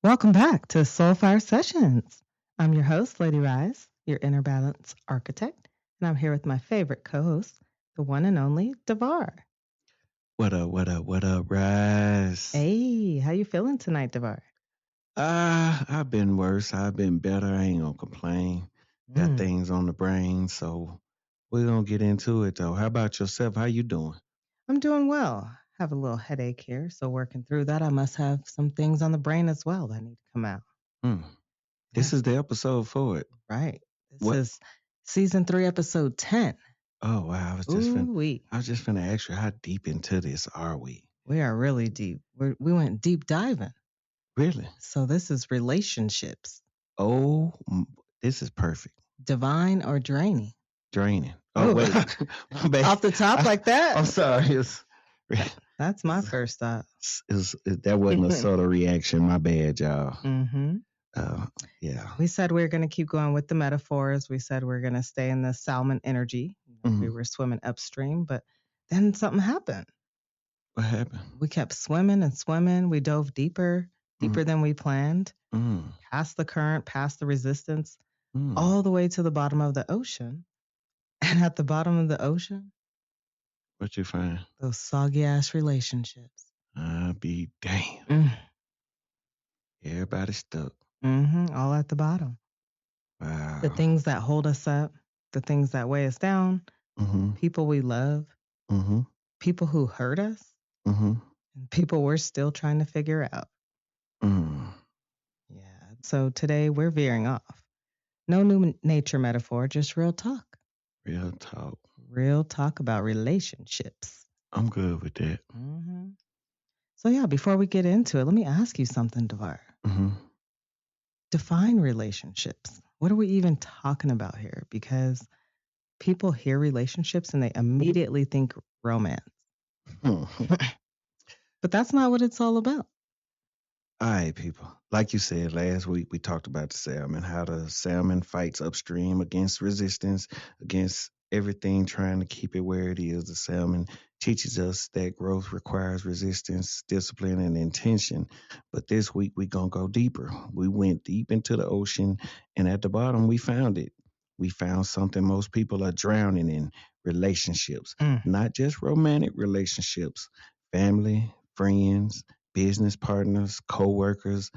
Welcome back to Soulfire Sessions. I'm your host, Lady RiZe, your inner balance architect, and I'm here with my favorite co-host, the one and only Devar. What up, Rise? Hey, how you feeling tonight, Devar? I've been worse. I've been better. I ain't gonna complain. Got Mm, things on the brain, so we're gonna get into it though. How about yourself? How you doing? I'm doing well. Have a little headache here, so working through that, I must have some things on the brain as well that need to come out. Hmm. Yeah, This is the episode for it. right. This What? is season 3, episode 10. Oh wow, Ooh, I was just finna ask you, how deep into this are we? we are really deep. We went deep diving. Really? So this is relationships. Oh, this is perfect. Divine or draining? Draining. Oh Oh, wait, my bad. off the top like I'm that? sorry. That's my first thought. That wasn't a subtle reaction. My bad, y'all. hmm Uh, yeah. We said we are going to keep going with the metaphors. We said we are going to stay in the salmon energy. We Mhm. were swimming upstream, but then something happened. What happened? We kept swimming and swimming. We dove deeper, Mm, deeper than we planned, mm, past the current, past the resistance, mm. all the way to the bottom of the ocean. And at the bottom of the ocean, What you find? those soggy ass relationships. I be damn. Mm, Everybody stuck. all at the bottom. The Wow. things that hold us up, the things that weigh us down, Mm-hmm. people we love, Mm-hmm. people who hurt us, Mm-hmm. and people we're still trying to figure out. Mm. Yeah. So today we're veering off. No new nature metaphor, just real talk. Real talk. Real talk about relationships. I'm good with that. hmm So, yeah, before we get into it, let me ask you something, Devar. Mm-hmm. Define relationships. What are we even talking about here? Because people hear relationships and they immediately think romance. But that's not what it's all about. All right, people. Like you said last week, we talked about the salmon, how the salmon fights upstream against resistance, against everything trying to keep it where it is. The salmon teaches us that growth requires resistance, discipline, and intention. But this week, we're going to go deeper. We went deep into the ocean, and at the bottom, we found it. We found something most people are drowning in: relationships, Mm. not just romantic relationships, family, friends, business partners, co-workers,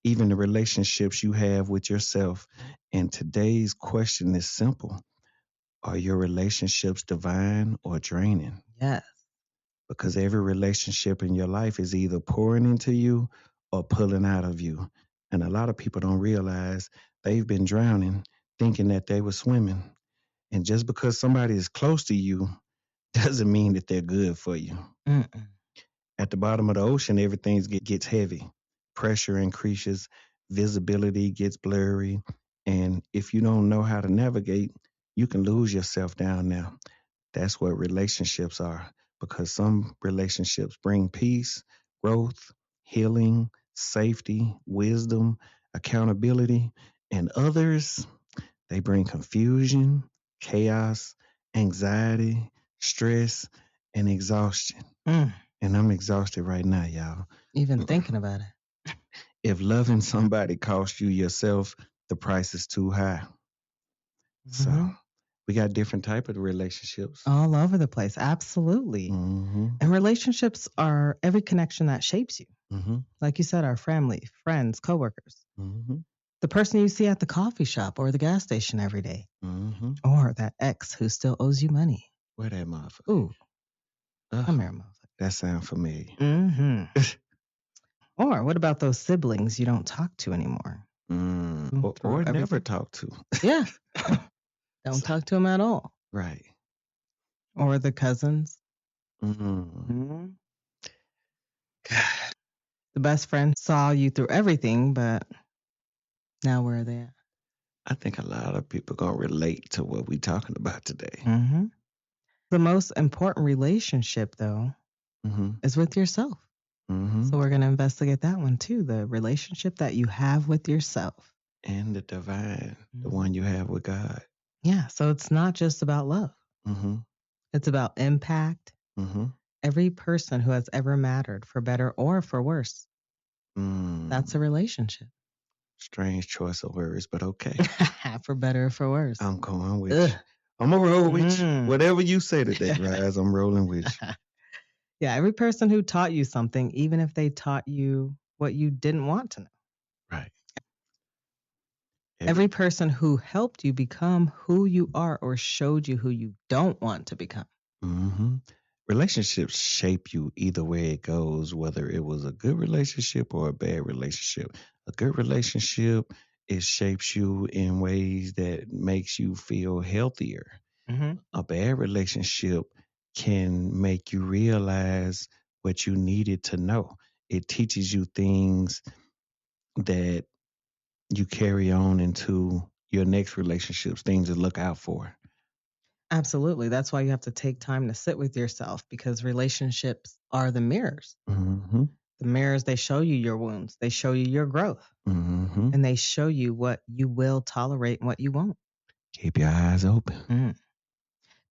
even the relationships you have with yourself. And today's question is simple. Are your relationships divine or draining? Yes. Because every relationship in your life is either pouring into you or pulling out of you. And a lot of people don't realize they've been drowning thinking that they were swimming. And just because somebody is close to you doesn't mean that they're good for you. Mm-mm. At the bottom of the ocean, everything gets heavy. Pressure increases, visibility gets blurry, and if you don't know how to navigate, you can lose yourself down there. That's what relationships are, because some relationships bring peace, growth, healing, safety, wisdom, accountability, and others, they bring confusion, chaos, anxiety, stress, and exhaustion. Mm. And I'm exhausted right now, y'all. Even thinking about it. If loving somebody costs you yourself, the price is too high. So hmm we got different type of relationships. All over the place. Absolutely. Mm-hmm. And relationships are every connection that shapes you. Mm-hmm. Like you said, our family, friends, coworkers, Mm-hmm. the person you see at the coffee shop or the gas station every day, Mm-hmm. or that ex who still owes you money. Where that motherfucker? Ooh, Ugh, come here, motherfucker. that sound familiar. Mm-hmm. Or what about those siblings you don't talk to anymore? Or never Everything. talk to. Yeah. Don't talk to them at all. Right. Or the cousins. Mm-hmm. Mm-hmm. The best friend saw you through everything, but now where are they at? I think a lot of people gonna relate to what we talking about today. Mm-hmm. The most important relationship, though, Mm-hmm. is with yourself. Mm-hmm. So we're going to investigate that one too, the relationship that you have with yourself. And the divine, the Mhm. one you have with God. Yeah. So it's not just about love, Mm-hmm. it's about impact. Mm-hmm. Every person who has ever mattered, for better or for worse, That's a relationship. Strange choice of words, but okay. For better or for worse. I'm going with you. I'm going to roll with you. Whatever you say today, RiZe, I'm rolling with you. Yeah, every person who taught you something, even if they taught you what you didn't want to know. Right. Every person who helped you become who you are or showed you who you don't want to become. Relationships shape you either way it goes, whether it was a good relationship or a bad relationship. A good relationship, it shapes you in ways that makes you feel healthier. A bad relationship can make you realize what you needed to know. It teaches you things that you carry on into your next relationships, things to look out for. Absolutely. That's why you have to take time to sit with yourself, because relationships are the mirrors. Mm-hmm. The mirrors, they show you your wounds, they show you your growth, and they show you what you will tolerate and what you won't. Keep your eyes open.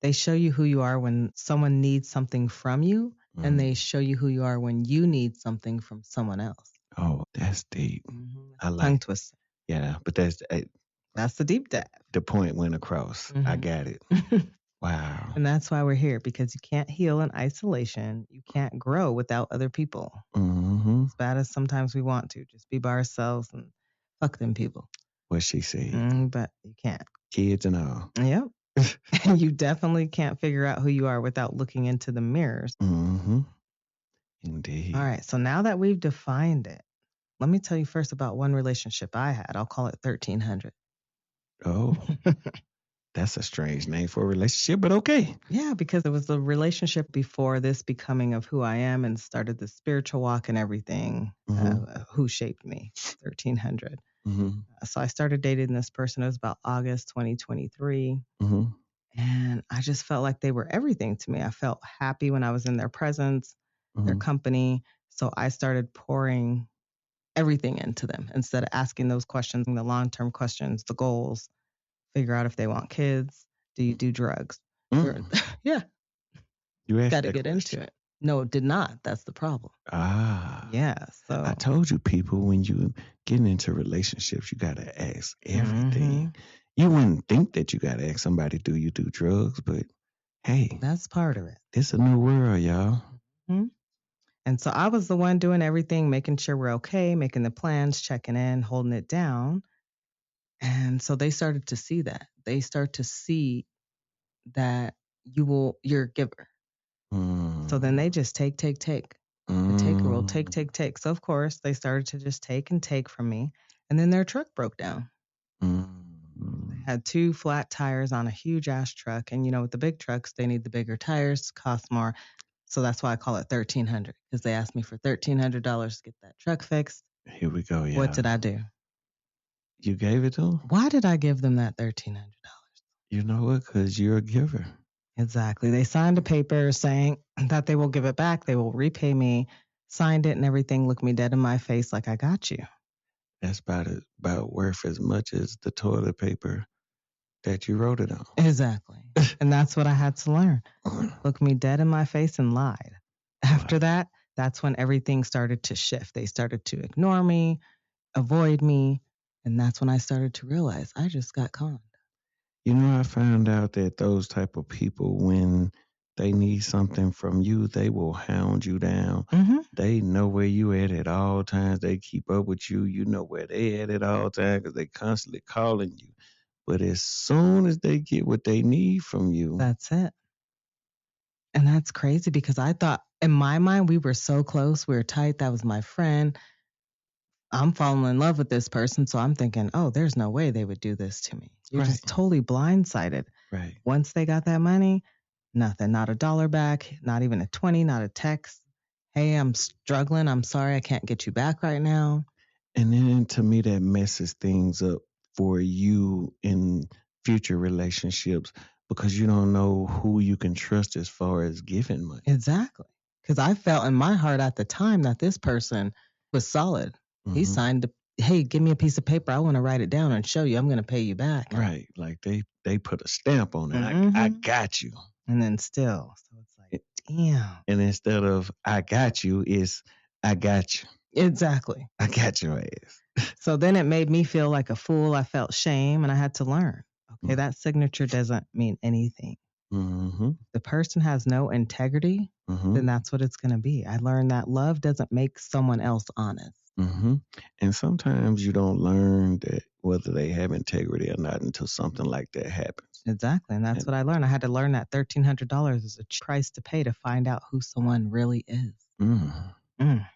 They show you who you are when someone needs something from you, and they show you who you are when you need something from someone else. Oh, that's deep. I like tongue twister. Yeah, but that's the deep dive. The point went across. I got it. Wow. And that's why we're here, because you can't heal in isolation. You can't grow without other people. As bad as sometimes we want to, just be by ourselves and fuck them people. What she said. But you can't. Kids and all. Yep. And you definitely can't figure out who you are without looking into the mirrors. Indeed. All right. So now that we've defined it, let me tell you first about one relationship I had. I'll call it 1300. Oh. That's a strange name for a relationship, but okay. Yeah, because it was the relationship before this becoming of who I am and started the spiritual walk and everything, who shaped me, 1300. So I started dating this person. It was about August 2023. And I just felt like they were everything to me. I felt happy when I was in their presence, their company. So I started pouring everything into them instead of asking those questions, the long-term questions, the goals, figure out if they want kids. Do you do drugs? Yeah. You asked got to that get question. into it. No, it did not. That's the problem. Yeah. So I told you, people, when you get into relationships, you got to ask everything. You wouldn't think that you got to ask somebody, do you do drugs? But hey, that's part of it. It's a new world, y'all. And so I was the one doing everything, making sure we're okay, making the plans, checking in, holding it down. And so they started to see that. They start to see that you're a giver. So then they just take. The taker will take. So of course they started to just take and take from me. And then their truck broke down. They had 2 flat tires on a huge ass truck. And with the big trucks, they need the bigger tires, cost more. So that's why I call it 1300, because they asked me for $1,300 to get that truck fixed. Here we go. Yeah. What did I do? You gave it to them? Why did I give them that $1,300? You know what? Because you're a giver. Exactly. They signed a paper saying that they will give it back. They will repay me. Signed it and everything. Looked me dead in my face like, I got you. That's about worth as much as the toilet paper that you wrote it on. Exactly. And that's what I had to learn. Look me dead in my face and lied. After that, that's when everything started to shift. They started to ignore me, avoid me. And that's when I started to realize I just got conned. I found out that those type of people, when they need something from you, they will hound you down. They know where you at all times. They keep up with you. You know where they at all times because they constantly calling you. But as soon as they get what they need from you, that's it. And that's crazy, because I thought in my mind we were so close. We were tight. That was my friend. I'm falling in love with this person. So I'm thinking, oh, there's no way they would do this to me. You're just totally blindsided. Right. Once they got that money, nothing, not $1 back, not even a 20, not a text. Hey, I'm struggling. I'm sorry. I can't get you back right now. And then to me, that messes things up for you in future relationships, because you don't know who you can trust as far as giving money. Exactly. Because I felt in my heart at the time that this person was solid. He signed, hey, give me a piece of paper. I want to write it down and show you I'm going to pay you back. Right. Like they put a stamp on it. I got you. And then still. So it's like, damn. And instead of I got you, it's I got you. Exactly. I got your ass. So then it made me feel like a fool. I felt shame and I had to learn. Okay, that signature doesn't mean anything. Mm-hmm. The person has no integrity, Mm-hmm. then that's what it's going to be. I learned that love doesn't make someone else honest. Mm-hmm. And sometimes you don't learn that whether they have integrity or not until something like that happens. Exactly. And that's And what I learned. I had to learn that $1,300 is a price to pay to find out who someone really is. mm, Mm.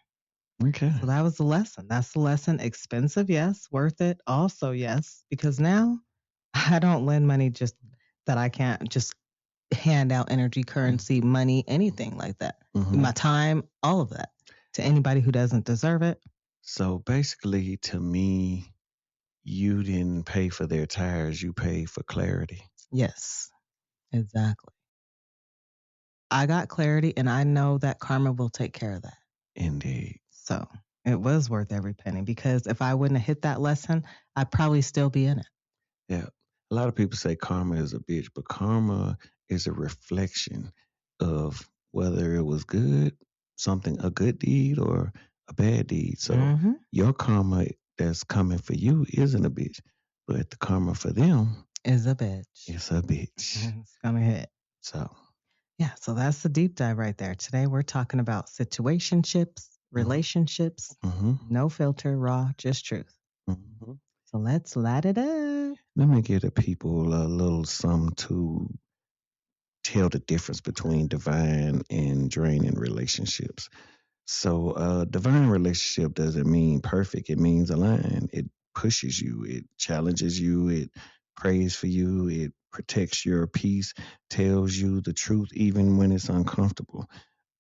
okay. So that was the lesson. That's the lesson. Expensive, yes. Worth it, also, yes. Because now I don't lend money just that I can't just hand out energy, currency, money, anything like that. Mm-hmm. My time, all of that to anybody who doesn't deserve it. So basically, to me, you didn't pay for their tires, you paid for clarity. Yes, exactly. I got clarity and I know that karma will take care of that. Indeed. So it was worth every penny because if I wouldn't have hit that lesson, I'd probably still be in it. Yeah. A lot of people say karma is a bitch, but karma is a reflection of whether it was good, a good deed, or a bad deed. So your karma that's coming for you isn't a bitch, but the karma for them Is a bitch. is a bitch. It's going to hit. So, yeah, so that's the deep dive right there. Today we're talking about situationships, relationships, no filter, raw, just truth. mm-hmm. So let's light it up. Let me give the people a little something to tell the difference between divine and draining relationships. So, divine relationship doesn't mean perfect. It means aligned. It pushes you. It challenges you. It prays for you. It protects your peace, tells you the truth even when it's uncomfortable.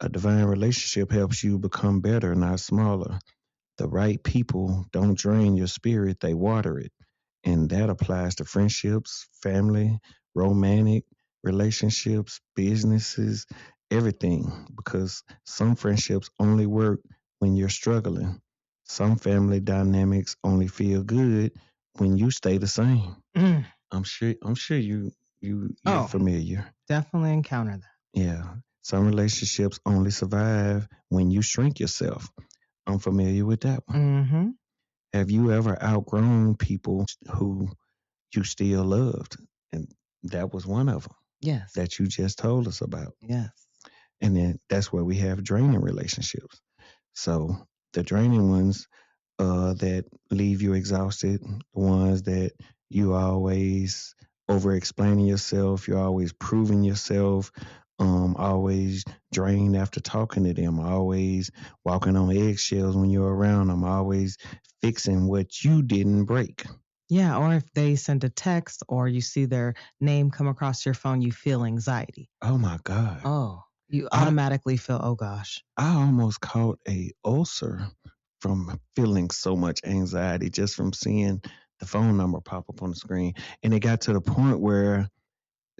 A divine relationship helps you become better, not smaller. The right people don't drain your spirit, they water it. And that applies to friendships, family, romantic relationships, businesses, everything. Because some friendships only work when you're struggling. Some family dynamics only feel good when you stay the same. I'm sure you're familiar. Definitely encounter that. Yeah. Some relationships only survive when you shrink yourself. I'm familiar with that one. Have you ever outgrown people who you still loved? And that was one of them. Yes. That you just told us about. Yes. And then that's where we have draining relationships. So the draining ones that leave you exhausted, the ones that you always over explaining yourself, you're always proving yourself, always drained after talking to them, always walking on eggshells when you're around them, always fixing what you didn't break. Yeah, or if they send a text or you see their name come across your phone, you feel anxiety. Oh my God. Oh, you automatically feel, oh gosh. I almost caught a ulcer from feeling so much anxiety just from seeing the phone number pop up on the screen. And it got to the point where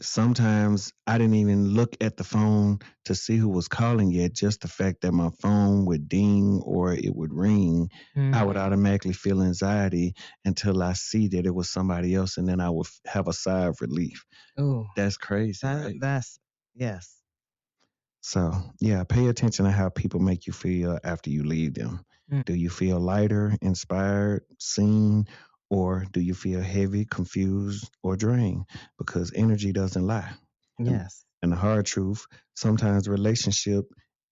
sometimes I didn't even look at the phone to see who was calling yet. Just the fact that my phone would ding or it would ring, I would automatically feel anxiety until I see that it was somebody else, and then I would have a sigh of relief. Oh, that's crazy, right? That's yes. So, yeah, pay attention to how people make you feel after you leave them. Do you feel lighter, inspired, seen, or do you feel heavy, confused, or drained? Because energy doesn't lie. Yes. And the hard truth, sometimes the relationship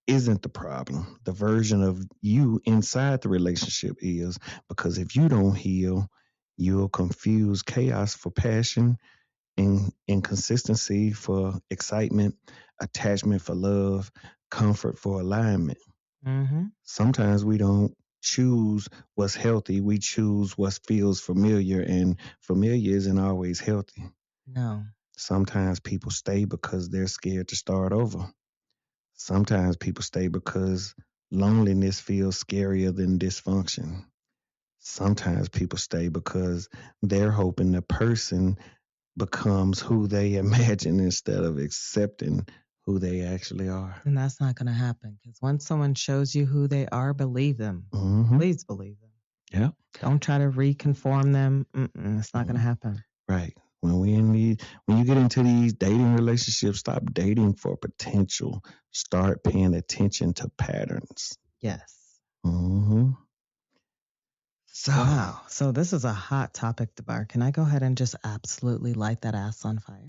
isn't the problem. The version of you inside the relationship is, because if you don't heal, you'll confuse chaos for passion, inconsistency for excitement, attachment for love, comfort for alignment. Sometimes we don't choose what's healthy, we choose what feels familiar, and familiar isn't always healthy. No. Sometimes people stay because they're scared to start over. Sometimes people stay because loneliness feels scarier than dysfunction. Sometimes people stay because they're hoping the person becomes who they imagine instead of accepting who they actually are. And that's not going to happen because once someone shows you who they are, believe them. Please believe them. Yeah. Don't try to reconform them. It's not going to happen. Right. When you get into these dating relationships, stop dating for potential. Start paying attention to patterns. Yes. Mm-hmm. So Wow. So this is a hot topic, Debar. Can I go ahead and just absolutely light that ass on fire?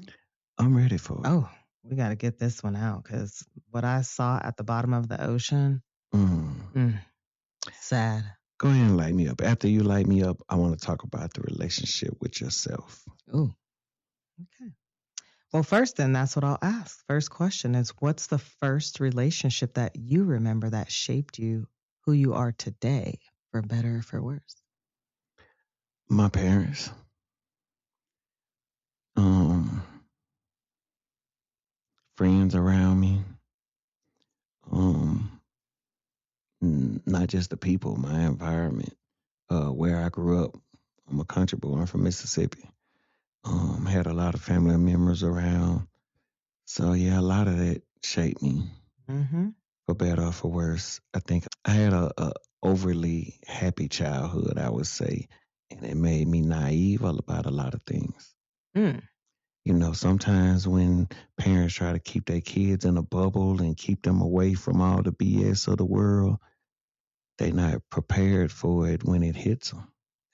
I'm ready for it. Oh, we got to get this one out because what I saw at the bottom of the ocean, Mm. mm, sad. Go ahead and light me up. After you light me up, I want to talk about the relationship with yourself. Ooh, okay. Well, first, then that's what I'll ask. First question is what's the first relationship that you remember that shaped you, who you are today, for better or for worse? My parents, um, friends around me, um, not just the people, my environment, where I grew up. I'm a country boy. I'm from Mississippi. Had a lot of family members around. So yeah, a lot of that shaped me Mm-hmm. for better or for worse. I think I had a overly happy childhood, I would say, and it made me naive about a lot of things. Mm. You know, sometimes when parents try to keep their kids in a bubble and keep them away from all the BS of the world, they not prepared for it when it hits them.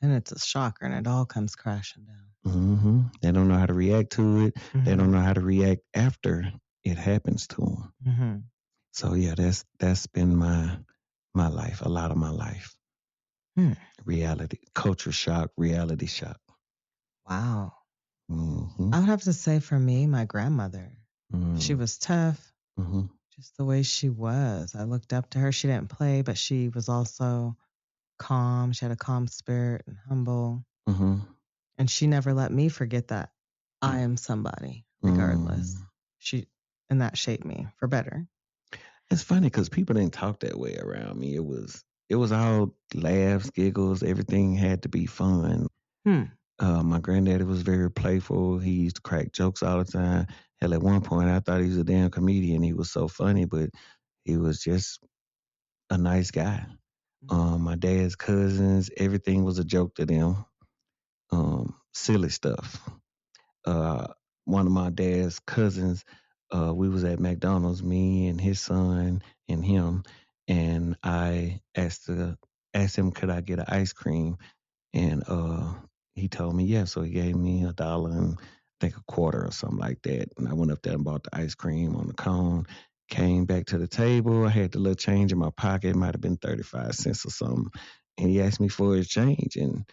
And it's a shocker and it all comes crashing down. They don't know how to react to it. They Mm-hmm. don't know how to react after it happens to them. Mm-hmm. So yeah, that's been my life, a lot of my life. Mm. Reality, culture shock, reality shock. Wow. Mm-hmm. I would have to say for me, my grandmother, she Mm-hmm. was tough, Mm-hmm. just the way she was. I looked up to her. She didn't play, but she was also calm. She had a calm spirit and humble. Mm-hmm. And she never let me forget that I am somebody, regardless. She and that shaped me for better. It's funny because people didn't talk that way around me. It was all laughs, giggles. Everything had to be fun. Hmm. My granddaddy was very playful. He used to crack jokes all the time. Hell, at one point, I thought he was a damn comedian. He was so funny, but he was just a nice guy. My dad's cousins, everything was a joke to them. Silly stuff. uh, One of my dad's cousins, we was at McDonald's, me and his son and him, and I asked him could I get an ice cream, and he told me yes. So he gave me $1 and I think a quarter or something like that. And I went up there and bought the ice cream on the cone. Came back to the table. I had the little change in my pocket. It might have been 35 cents or something. And he asked me for his change. And,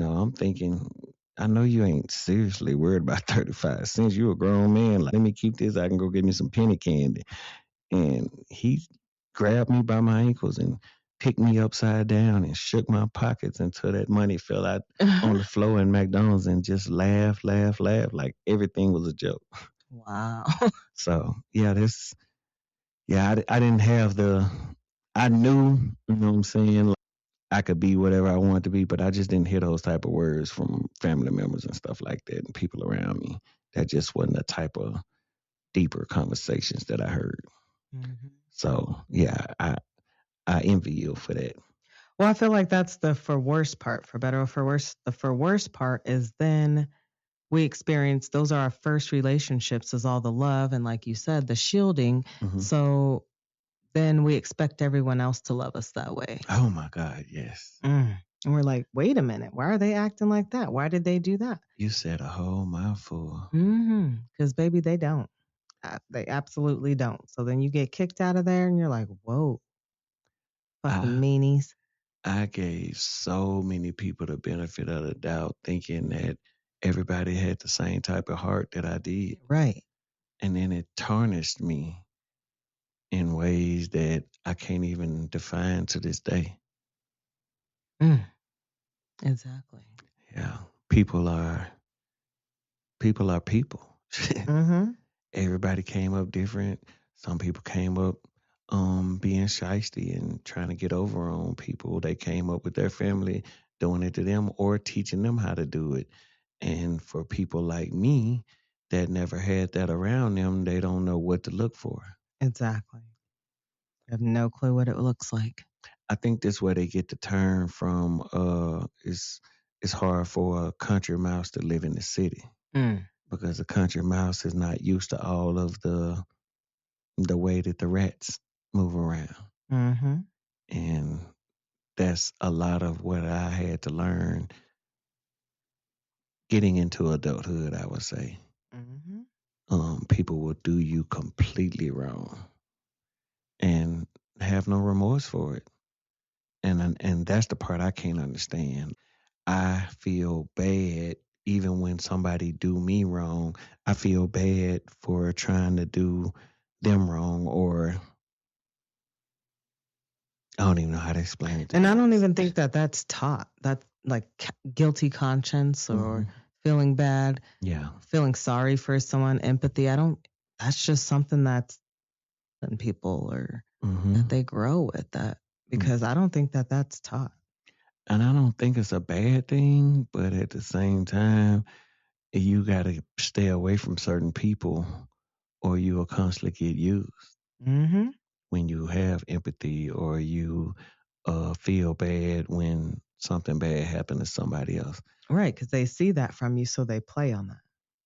I'm thinking, I know you ain't seriously worried about 35 cents. You a grown man. Like, let me keep this. I can go get me some penny candy. And he grabbed me by my ankles and picked me upside down and shook my pockets until that money fell out on the floor in McDonald's and just laughed, laughed, laughed like everything was a joke. Wow. So yeah, I didn't have I knew, you know what I'm saying, like I could be whatever I wanted to be, but I just didn't hear those type of words from family members and stuff like that and people around me. That just wasn't the type of deeper conversations that I heard. Mhm. So yeah, I envy you for that. Well, I feel like that's the for worse part. For better or for worse, the for worse part is then we experience those are our first relationships, is all the love and, like you said, the shielding. Hmm. So then we expect everyone else to love us that way. Oh my God, yes. And we're like, wait a minute, why are they acting like that? Why did they do that? You said a whole mouthful. Because baby, they don't. They absolutely don't. So then you get kicked out of there, and you're like, whoa, fucking I meanies. I gave so many people the benefit of the doubt, thinking that everybody had the same type of heart that I did, Right. and then it tarnished me in ways that I can't even define to this day. Mm, exactly. Yeah, people are people are people. Mm-hmm. Everybody came up different. Some people came up being shisty and trying to get over on people. They came up with their family doing it to them or teaching them how to do it. And for people like me that never had that around them, they don't know what to look for. Exactly. I have no clue what it looks like. I think that's where they get the term from. It's hard for a country mouse to live in the city Mm. because the country mouse is not used to all of the way that the rats move around. Mm-hmm. And that's a lot of what I had to learn getting into adulthood, I would say. Hmm. People will do you completely wrong and have no remorse for it. And that's the part I can't understand. I feel bad even when somebody do me wrong. I feel bad for trying to do them wrong, or I don't even know how to explain it, to And be I don't honest. even think that that's taught. That's like guilty conscience or Hmm. feeling bad, Yeah. feeling sorry for someone, empathy. I don't, that's just something that's in people or that Hmm. they grow with that because I don't think that that's taught. And I don't think it's a bad thing, but at the same time, you got to stay away from certain people or you will constantly get used Hmm. when you have empathy or you feel bad when something bad happened to somebody else. Right. Because they see that from you. So they play on that.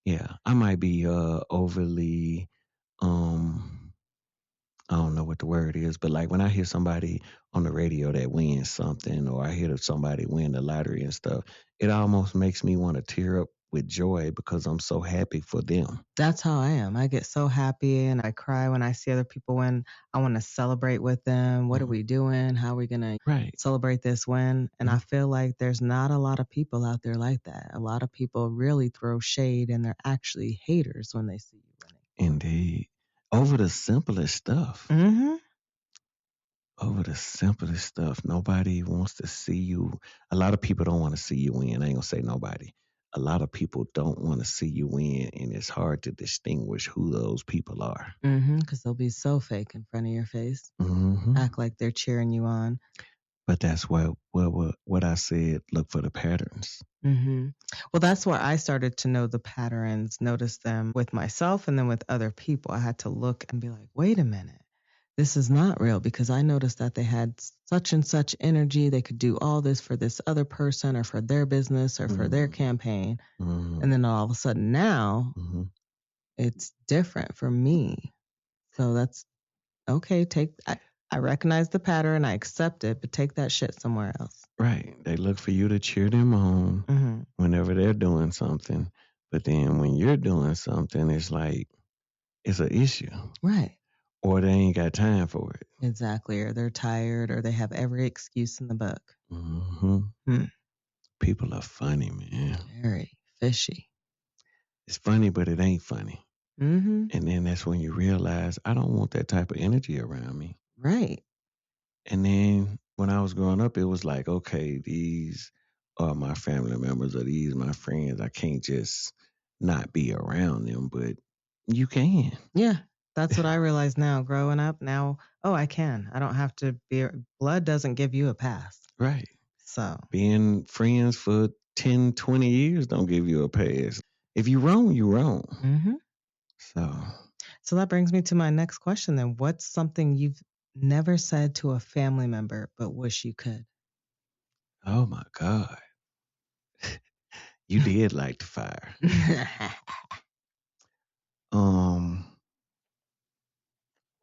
Yeah, I might be overly, um, I don't know what the word is, but like when I hear somebody on the radio that wins something, or I hear somebody win the lottery and stuff, it almost makes me want to tear up with joy because I'm so happy for them. That's how I am. I get so happy and I cry when I see other people win. I want to celebrate with them. What are Mhm. we doing? How are we going to Right. celebrate this win? And I Mhm. feel like there's not a lot of people out there like that. A lot of people really throw shade and they're actually haters when they see you Indeed. Over the simplest stuff. winning. Hmm. Over the simplest stuff. Nobody wants to see you. A lot of people don't want to see you win. I ain't gonna say nobody. A lot of people don't want to see you win, and it's hard to distinguish who those people are. Because they'll be so fake in front of your face, Hmm. act like they're cheering you on. But that's what I said. Look for the patterns. Hmm. Well, that's where I started to know the patterns, notice them with myself and then with other people. I had to look and be like, wait a minute, this is not real because I noticed that they had such and such energy. They could do all this for this other person or for their business or for their Mm-hmm. campaign. Mm-hmm. And then all of a sudden now Mm-hmm. it's different for me. So that's okay. I recognize the pattern, I accept it, but take that shit somewhere else. Right. They look for you to cheer them on Hmm. whenever they're doing something. But then when you're doing something, it's like it's an issue, Right. or they ain't got time for it. Exactly. Or they're tired or they have every excuse in the book. Hmm. Hmm. People are funny, man. Very fishy. It's funny, but it ain't funny. Hmm. And then that's when you realize I don't want that type of energy around me. Right. And then when I was growing up, it was like, okay, these are my family members or these my friends. I can't just not be around them, but you can. Yeah. That's what I realize now growing up. Now, oh, I can. I don't have to be, blood doesn't give you a pass. Right. So, Being friends for 10, 20 years don't give you a pass. If you wrong, you wrong. hmm So, so that brings me to my next question then. What's something you've never said to a family member but wish you could? oh my God, you did light the fire. Um,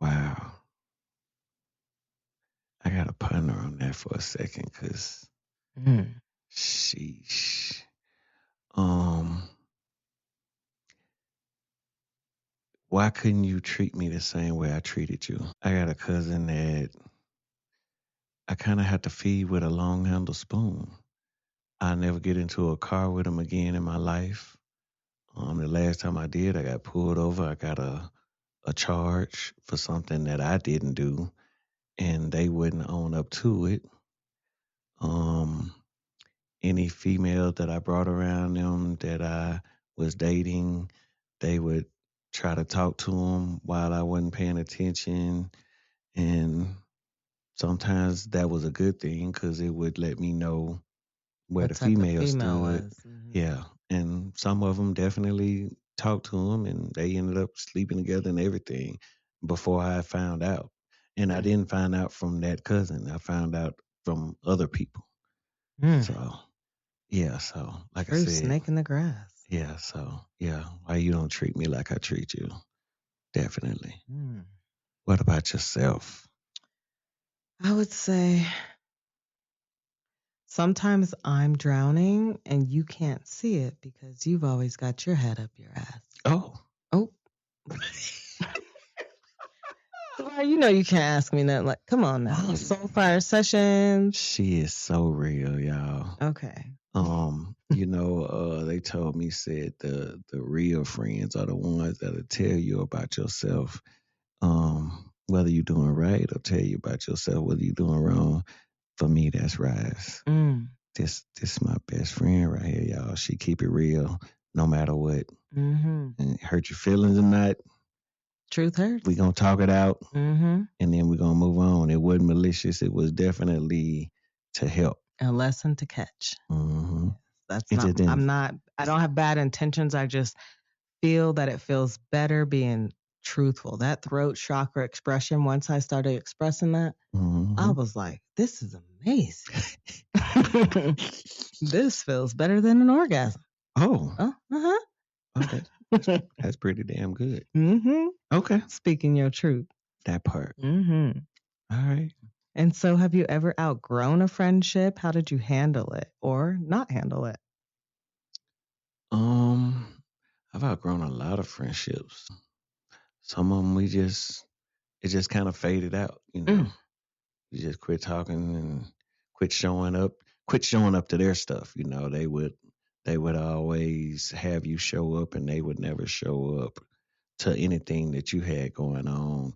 wow. I got to ponder on that for a second because Mm. sheesh. Um, why couldn't you treat me the same way I treated you? I got a cousin that I kind of had to feed with a long handle spoon. I never get into a car with him again in my life. The last time I did, I got pulled over. I got a charge for something that I didn't do, and they wouldn't own up to it. Um, any female that I brought around them that I was dating, they would try to talk to them while I wasn't paying attention. And sometimes that was a good thing because it would let me know where What the type of female female stood. was? Hmm. Yeah. And some of them definitely talked to him and they ended up sleeping together and everything before I found out. And I didn't find out from that cousin. I found out from other people. Mm. So, yeah. So, like I True said, snake in the grass. yeah. So, yeah. Why you don't treat me like I treat you? Definitely. Mm. What about yourself? I would say Sometimes I'm drowning and you can't see it because you've always got your head up your ass. Oh. Oh. Well, you know you can't ask me nothing like, come on now. Soulfire Sessions. She is so real, y'all. Okay. They told me, said the real friends are the ones that'll tell you about yourself, whether you're doing right or tell you about yourself, whether you're doing wrong. For me, that's RiZe. This my best friend right here, y'all. She keep it real no matter what. Mm-hmm. And hurt your feelings or not. Truth hurts. We gonna talk it out, Mm-hmm. and then we gonna move on. It wasn't malicious. It was definitely to help. A lesson to catch. Mm-hmm. That's not. I don't have bad intentions. I just feel that it feels better being truthful. That throat chakra expression. Once I started expressing that, I was like, this is amazing. This feels better than an orgasm. Oh. Uh-huh. Oh, that's pretty damn good. Mm-hmm. Okay. Speaking your truth. That part. Mm-hmm. All right. And so have you ever outgrown a friendship? How did you handle it or not handle it? I've outgrown a lot of friendships. Some of them it just kind of faded out, You just quit talking and quit showing up to their stuff. They would always have you show up, and they would never show up to anything that you had going on.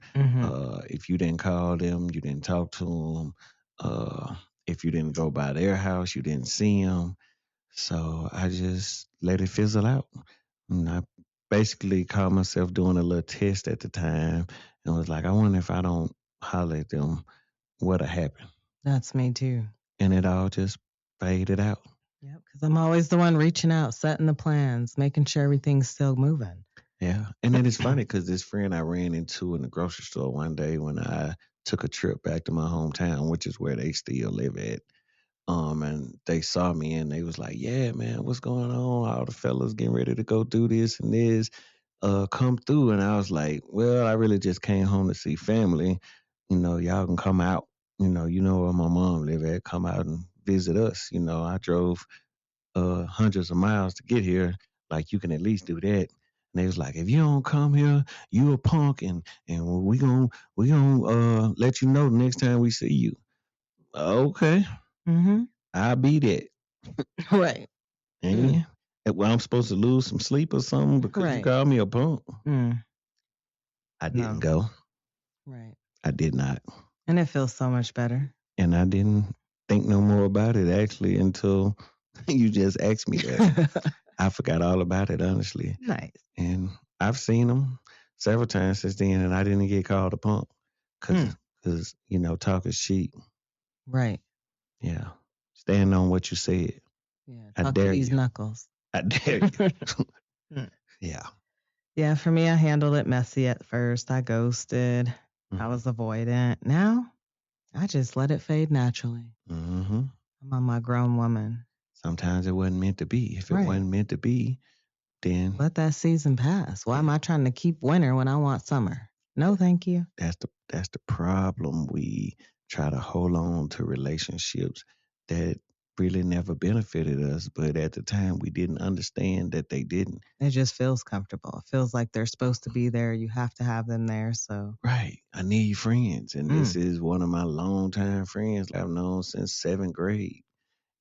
If you didn't call them, you didn't talk to them. If you didn't go by their house, you didn't see them. So I just let it fizzle out. And I basically called myself doing a little test at the time and was like, I wonder if I don't holler at them, what'll happen. That's me too. And it all just faded out. Yep, because I'm always the one reaching out, setting the plans, making sure everything's still moving. Yeah. And then it's funny because this friend I ran into in the grocery store one day when I took a trip back to my hometown, which is where they still live at. And they saw me and they was like, yeah, man, what's going on? All the fellas getting ready to go do this and this, come through. And I was like, well, I really just came home to see family. Y'all can come out. Where my mom live at, come out and visit us. I drove hundreds of miles to get here. Like, you can at least do that. And they was like, if you don't come here, you a punk, and we gonna let you know the next time we see you. Okay. Mm-hmm. I'll be that. Right. And well, I'm supposed to lose some sleep or something because you called me a punk. I didn't go. Right. I did not. And it feels so much better. And I didn't think no more about it actually until you just asked me that. I forgot all about it, honestly. Nice. And I've seen them several times since then, and I didn't get called a punk because talk is cheap. Right. Yeah. Stand on what you said. Yeah. I Talk dare to these you. knuckles. I dare you. Yeah. Yeah, for me, I handled it messy at first. I ghosted. I was avoidant. Now, I just let it fade naturally. I'm a grown woman. Sometimes it wasn't meant to be. If it wasn't meant to be, then let that season pass. Why am I trying to keep winter when I want summer? No, thank you. That's the problem. We try to hold on to relationships that really never benefited us, but at the time we didn't understand that they didn't. It just feels comfortable. It feels like they're supposed to be there. You have to have them there. So right, I need friends, and this is one of my longtime friends I've known since 7th grade.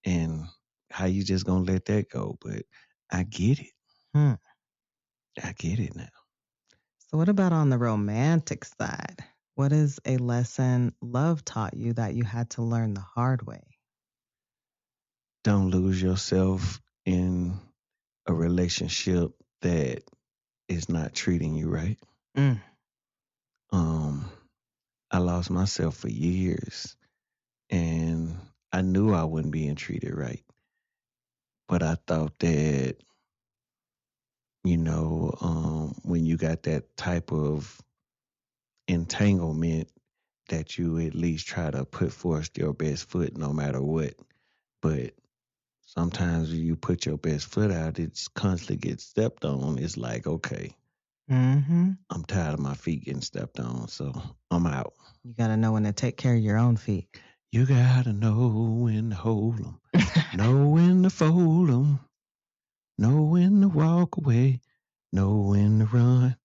And how you just gonna let that go? But I get it. I get it now. So what about on the romantic side? What is a lesson love taught you that you had to learn the hard way? Don't lose yourself in a relationship that is not treating you right. I lost myself for years, and I knew I wasn't being treated right. But I thought that, when you got that type of entanglement, that you at least try to put forth your best foot no matter what. But sometimes when you put your best foot out, it constantly gets stepped on. It's like, okay, I'm tired of my feet getting stepped on, so I'm out. You got to know when to take care of your own feet. You gotta know when to hold 'em, know when to fold 'em, know when to walk away, know when to run.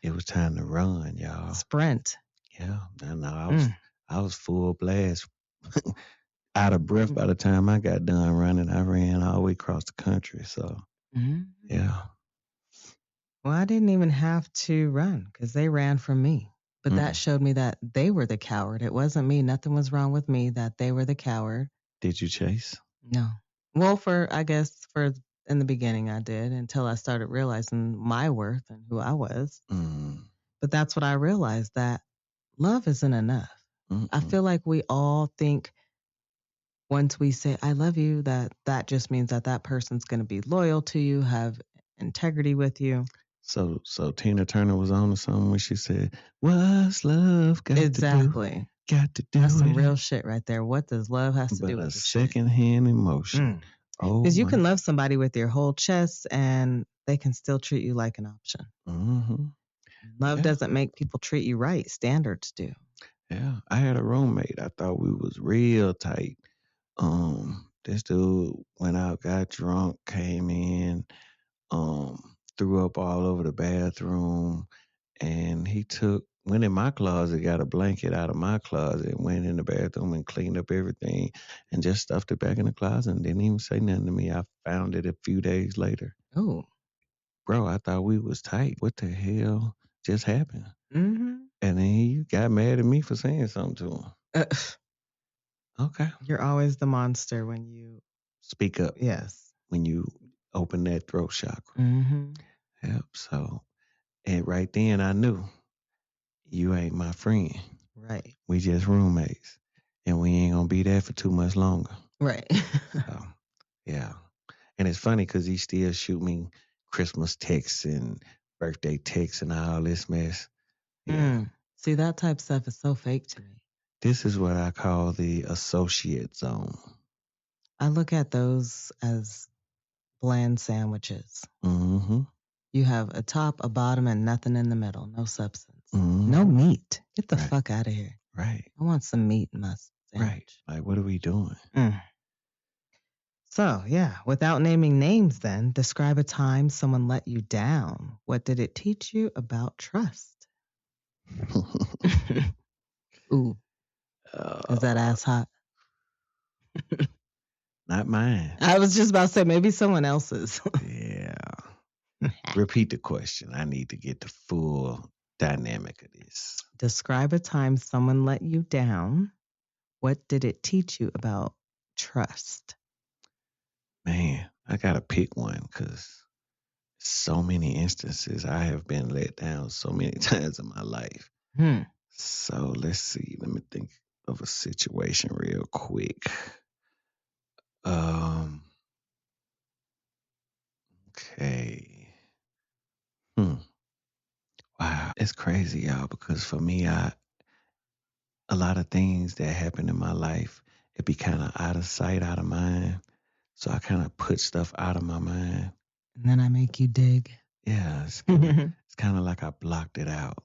It was time to run, y'all. Sprint. Yeah, and Mm. I was full blast, out of breath by the time I got done running. I ran all the way across the country. So Mhm. yeah, Well, I didn't even have to run because they ran from me. But that Mm-mm. showed me that they were the coward. It wasn't me. Nothing was wrong with me, that they were the coward. Did you chase? No. Well, I guess for in the beginning I did until I started realizing my worth and who I was. Mm. But that's what I realized, that love isn't enough. I Mm-mm. feel like we all think once we say I love you, that just means that person's going to be loyal to you, have integrity with you. So Tina Turner was on to something when she said, "What's love got to do? Exactly. Got to That's do some with real it, shit right there. What does love has to do but with a the shit? secondhand emotion." Oh Because you my. can love somebody with your whole chest and they can still treat you like an option. Mm-hmm. Love Yeah, doesn't make people treat you right. Standards do. yeah. I had a roommate. I thought we was real tight. This dude went out, got drunk, came in, threw up all over the bathroom, and he went in my closet, got a blanket out of my closet, went in the bathroom and cleaned up everything, and just stuffed it back in the closet and didn't even say nothing to me. I found it a few days later. Oh. Bro, I thought we was tight. What the hell just happened? Mm-hmm. And then he got mad at me for saying something to him. Okay. You're always the monster when you. Speak up Yes. when you open that throat chakra. Mm-hmm. Yep. So, and right then I knew you ain't my friend. Right. We just roommates. And we ain't gonna be there for too much longer. Right. So, yeah. And it's funny because he still shoot me Christmas texts and birthday texts and all this mess. Yeah. See, that type of stuff is so fake to me. This is what I call the associate zone. I look at those as bland sandwiches. Mm-hmm. You have a top, a bottom, and nothing in the middle. No substance. Mm-hmm. No meat. Get the Right. fuck out of here. Right. I want some meat in my Right. sandwich. Like, what are we doing? So, yeah, without naming names, then, describe a time someone let you down. What did it teach you about trust? Ooh, is that ass hot? Not mine. I was just about to say maybe someone else's. Yeah. Repeat the question. I need to get the full dynamic of this. Describe a time someone let you down. What did it teach you about trust? Man, I gotta pick one because so many instances I have been let down so many times in my life. So let's see. Let me think of a situation real quick. Okay. Wow, it's crazy, y'all, because for me, a lot of things that happen in my life, it be kind of out of sight, out of mind. So I kind of put stuff out of my mind. And then I make you dig. Yeah, it's kind of like I blocked it out.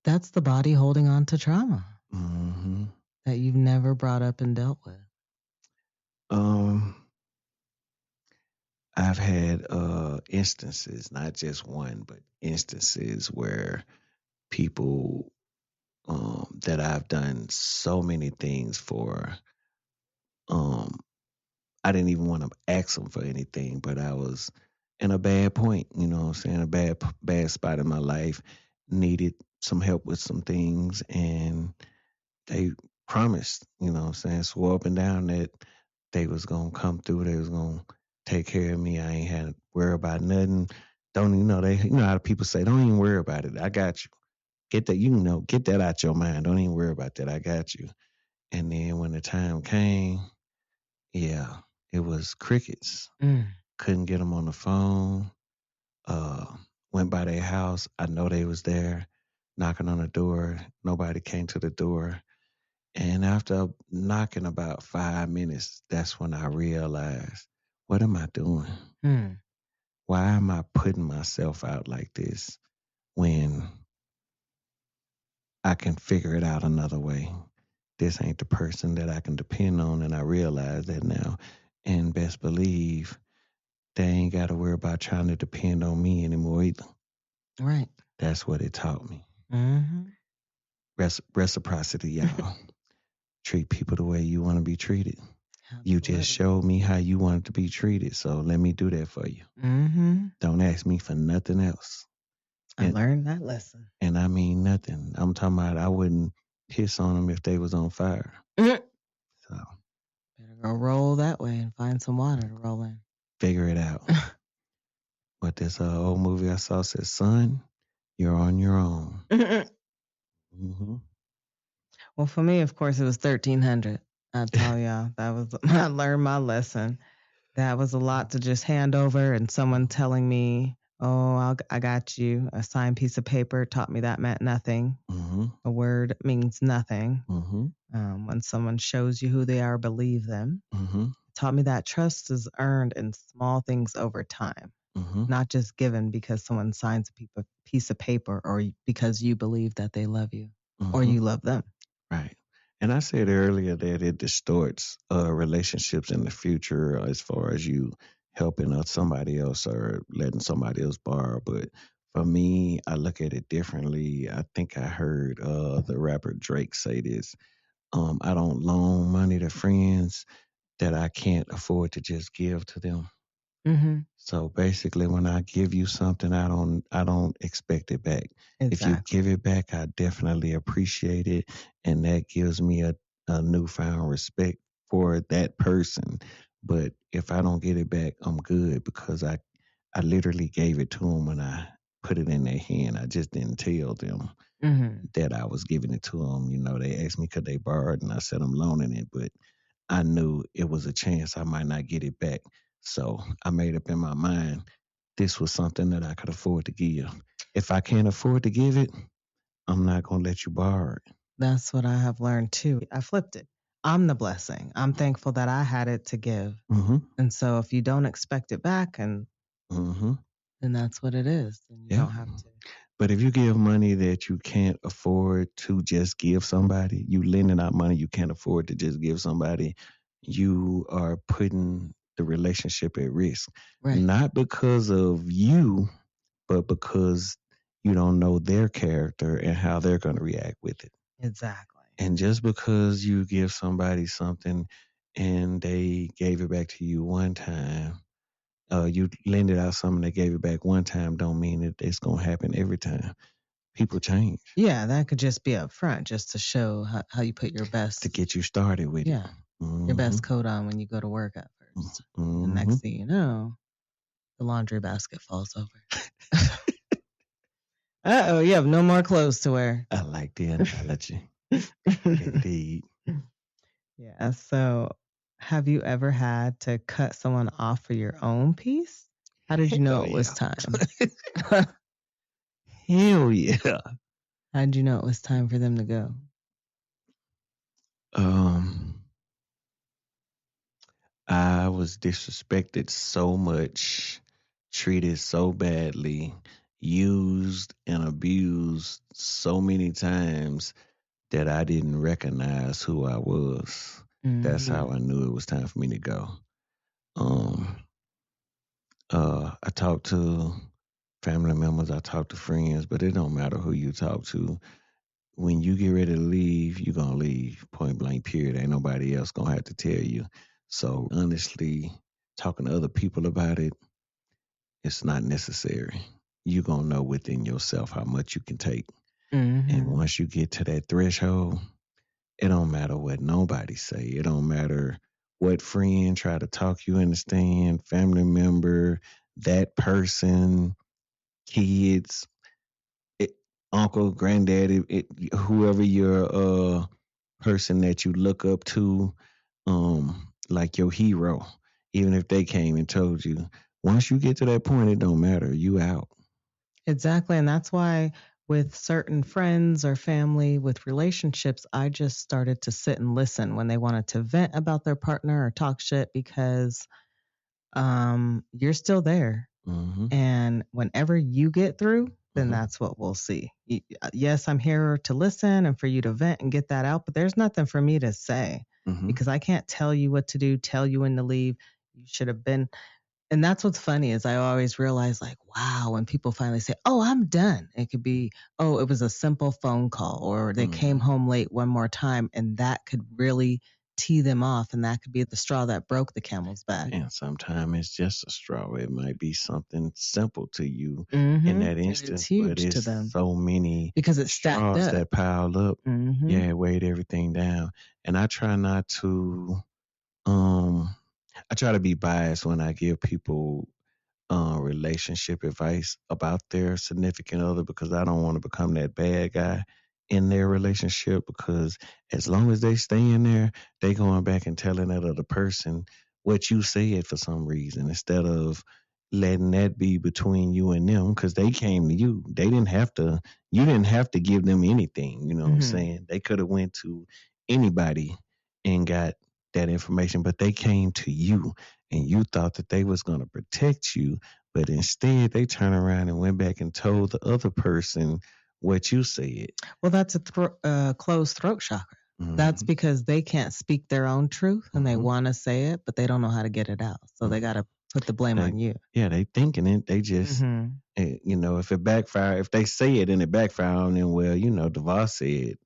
That's the body holding on to trauma Mm-hmm. that you've never brought up and dealt with. I've had instances, not just one, but instances where people that I've done so many things for, I didn't even want to ask them for anything, but I was in a bad point, you know what I'm saying, a bad spot in my life, needed some help with some things, and they promised, you know what I'm saying, swore up and down that they was gonna come through, they was gonna take care of me. I ain't had to worry about nothing. Don't even know you know how people say, don't even worry about it. I got you. Get that, get that out your mind. Don't even worry about that. I got you. And then when the time came, yeah, it was crickets. Couldn't get them on the phone. Uh, Went by their house. I know they was there, knocking on the door. Nobody came to the door. And after knocking about 5 minutes, that's when I realized, what am I doing? Why am I putting myself out like this when I can figure it out another way? this ain't the person that I can depend on. And I realize that now. And best believe they ain't got to worry about trying to depend on me anymore either. Right. That's what it taught me. Mm-hmm. Reciprocity, y'all. Treat people the way you want to be treated. You just Absolutely. showed me how you wanted to be treated. So let me do that for you. Mm-hmm. Don't ask me for nothing else. I learned that lesson. And I mean nothing. I'm talking about I wouldn't piss on them if they was on fire. Mhm. So Better go roll that way and find some water to roll in. figure it out. But this old movie I saw said, son, you're on your own. Mm-hmm. Well, for me, of course, it was 1300. I tell y'all, that was, I learned my lesson. That was a lot to just hand over, and someone telling me, oh, I got you. A signed piece of paper taught me that meant nothing. Mm-hmm. A word means nothing. Mm-hmm. When someone shows you who they are, believe them. Mm-hmm. Taught me that trust is earned in small things over time, Mm-hmm. not just given because someone signs a piece of paper or because you believe that they love you or Mm-hmm. you love them. Right. And I said earlier that it distorts relationships in the future as far as you helping somebody else or letting somebody else borrow. But for me, I look at it differently. I think I heard the rapper Drake say this. I don't loan money to friends that I can't afford to just give to them. Mm-hmm. So basically, when I give you something, I don't expect it back. If you Exactly. give it back, I definitely appreciate it, and that gives me a newfound respect for that person. But if I don't get it back, I'm good because I literally gave it to them when I put it in their hand. I just didn't tell them Mm-hmm. that I was giving it to them. You know, they asked me could they borrow it, and I said I'm loaning it, but I knew it was a chance I might not get it back. So I made up in my mind this was something that I could afford to give. If I can't afford to give it, I'm not going to let you borrow it. That's what I have learned too. I flipped it. I'm the blessing. I'm thankful that I had it to give. Mm-hmm. And so if you don't expect it back, and Mm-hmm. then that's what it is. Then you Yeah. don't have to. But if you give money that you can't afford to just give somebody, you lending out money you can't afford to just give somebody, you are putting the relationship at risk. Right. Not because of you, but because you don't know their character and how they're going to react with it. Exactly. And just because you give somebody something and they gave it back to you one time, you lended out something they gave it back one time, don't mean that it's going to happen every time. People change. Yeah, that could just be up front just to show how you put your best. To get you started with Yeah. it. Mm-hmm. Your best coat on when you go to work at first. Mm-hmm. And the next thing you know, the laundry basket falls over. Uh-oh, you have no more clothes to wear. I like the analogy. Indeed. Yeah. So, have you ever had to cut someone off for your own peace? How did you know Hell it was yeah. time? Hell yeah. How did you know it was time for them to go? I was disrespected so much, treated so badly, used and abused so many times that I didn't recognize who I was. That's how I knew it was time for me to go. I talked to family members, I talked to friends, but it don't matter who you talk to. When you get ready to leave, you're gonna leave. Point blank, period. Ain't nobody else gonna have to tell you. So honestly, talking to other people about it, it's not necessary. You're gonna know within yourself how much you can take. And once you get to that threshold, it don't matter what nobody say. It don't matter what friend try to talk you understand, family member, that person, kids, it, uncle, granddaddy, whoever your person that you look up to, like your hero, even if they came and told you, once you get to that point, it don't matter. You out. Exactly. And that's why with certain friends or family with relationships, I just started to sit and listen when they wanted to vent about their partner or talk shit because you're still there. Mm-hmm. And whenever you get through, then that's what we'll see. Yes, I'm here to listen and for you to vent and get that out, but there's nothing for me to say Mm-hmm. because I can't tell you what to do, tell you when to leave. You should have been. And that's what's funny is I always realize like, wow, when people finally say, oh, I'm done. It could be, oh, it was a simple phone call or they came home late one more time. And that could really tee them off. And that could be the straw that broke the camel's back. And sometimes it's just a straw. It might be something simple to you in that And instance, it's but huge to it's them so many because it's stacked straws up. that piled up. Mm-hmm. Yeah, it weighed everything down. And I try not to um I try to be biased when I give people relationship advice about their significant other because I don't want to become that bad guy in their relationship because as long as they stay in there, they going back and telling that other person what you said for some reason instead of letting that be between you and them because they came to you. They didn't have to, you didn't have to give them anything. You know what I'm saying? They could have went to anybody and got that information, but they came to you and you thought that they was going to protect you, but instead they turned around and went back and told the other person what you said. Well, that's a closed throat chakra. That's because they can't speak their own truth and they want to say it, but they don't know how to get it out. So they got to put the blame on you. Yeah, they thinking it. They just, if it backfire, if they say it and it backfire on them, well, Devar said,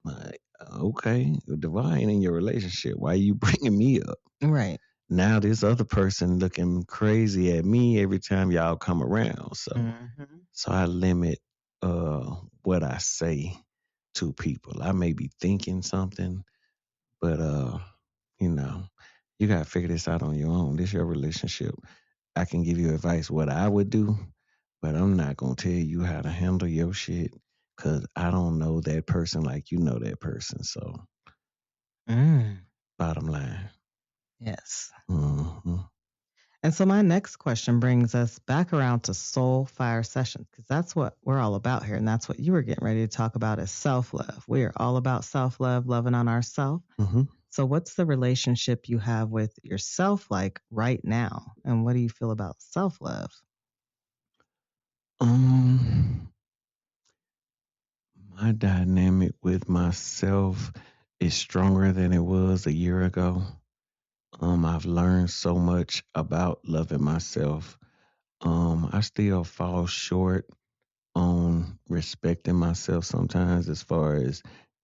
like, okay, Devar ain't in your relationship. Why are you bringing me up? Right. Now this other person looking crazy at me every time y'all come around. So I limit what I say to people. I may be thinking something, but you gotta figure this out on your own. This your relationship. I can give you advice what I would do, but I'm not gonna tell you how to handle your shit because I don't know that person like you know that person. So bottom line. Yes. Mm-hmm. And so my next question brings us back around to soul fire sessions because that's what we're all about here. And that's what you were getting ready to talk about is self-love. We are all about self-love, loving on ourselves. So what's the relationship you have with yourself like right now? And what do you feel about self-love? My dynamic with myself is stronger than it was a year ago. I've learned so much about loving myself. I still fall short on respecting myself sometimes as far as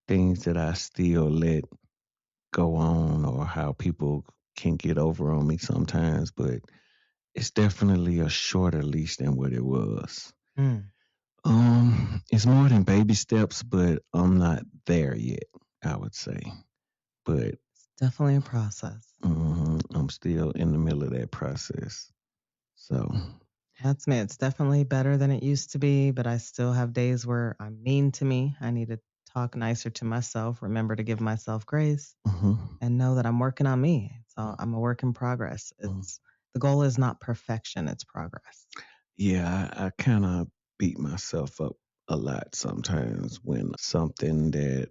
things that I still let go on or how people can get over on me sometimes, but it's definitely a shorter leash than what it was. It's more than baby steps, but I'm not there yet, I would say. But It's definitely a process. I'm still in the middle of that process. So That's me. It's definitely better than it used to be, but I still have days where I'm mean to me. I need to talk nicer to myself, remember to give myself grace and know that I'm working on me. So I'm a work in progress. It's the goal is not perfection, it's progress. yeah, I kind of beat myself up a lot sometimes when something that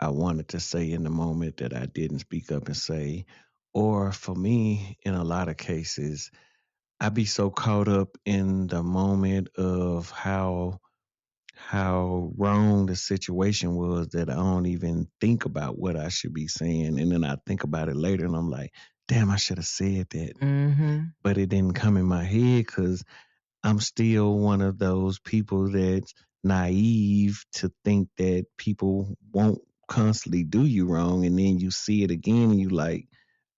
I wanted to say in the moment that I didn't speak up and say. Or for me, in a lot of cases, I be so caught up in the moment of how wrong the situation was that I don't even think about what I should be saying. And then I think about it later and I'm like, damn, I should have said that. But it didn't come in my head because I'm still one of those people that's naive to think that people won't constantly do you wrong. And then you see it again and you like,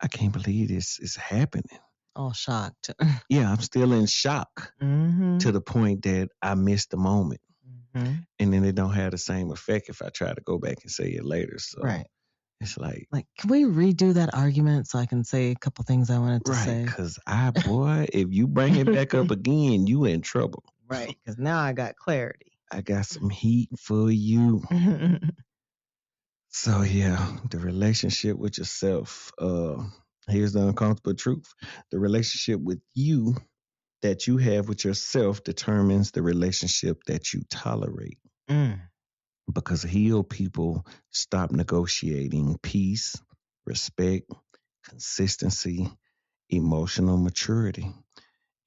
I can't believe this is happening. All shocked. Yeah, I'm still in shock to the point that I missed the moment. And then it don't have the same effect if I try to go back and say it later. So it's like, can we redo that argument so I can say a couple things I wanted to say? right, because boy, if you bring it back up again, you in trouble. Right, because now I got clarity. I got some heat for you. So yeah, the relationship with yourself. Here's the uncomfortable truth. The relationship with you that you have with yourself determines the relationship that you tolerate. Because healed people stop negotiating peace, respect, consistency, emotional maturity.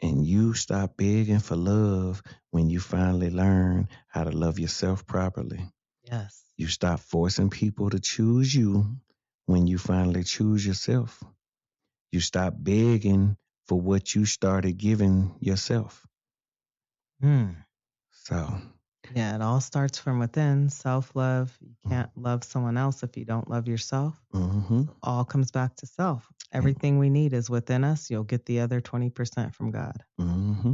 And you stop begging for love when you finally learn how to love yourself properly. Yes. You stop forcing people to choose you when you finally choose yourself. You stop begging for what you started giving yourself. Mm. So, Yeah, it all starts from within, self-love. You mm, can't love someone else if you don't love yourself. mm-hmm. So it all comes back to self. And, Everything we need is within us. You'll get the other 20% from God. mm-hmm.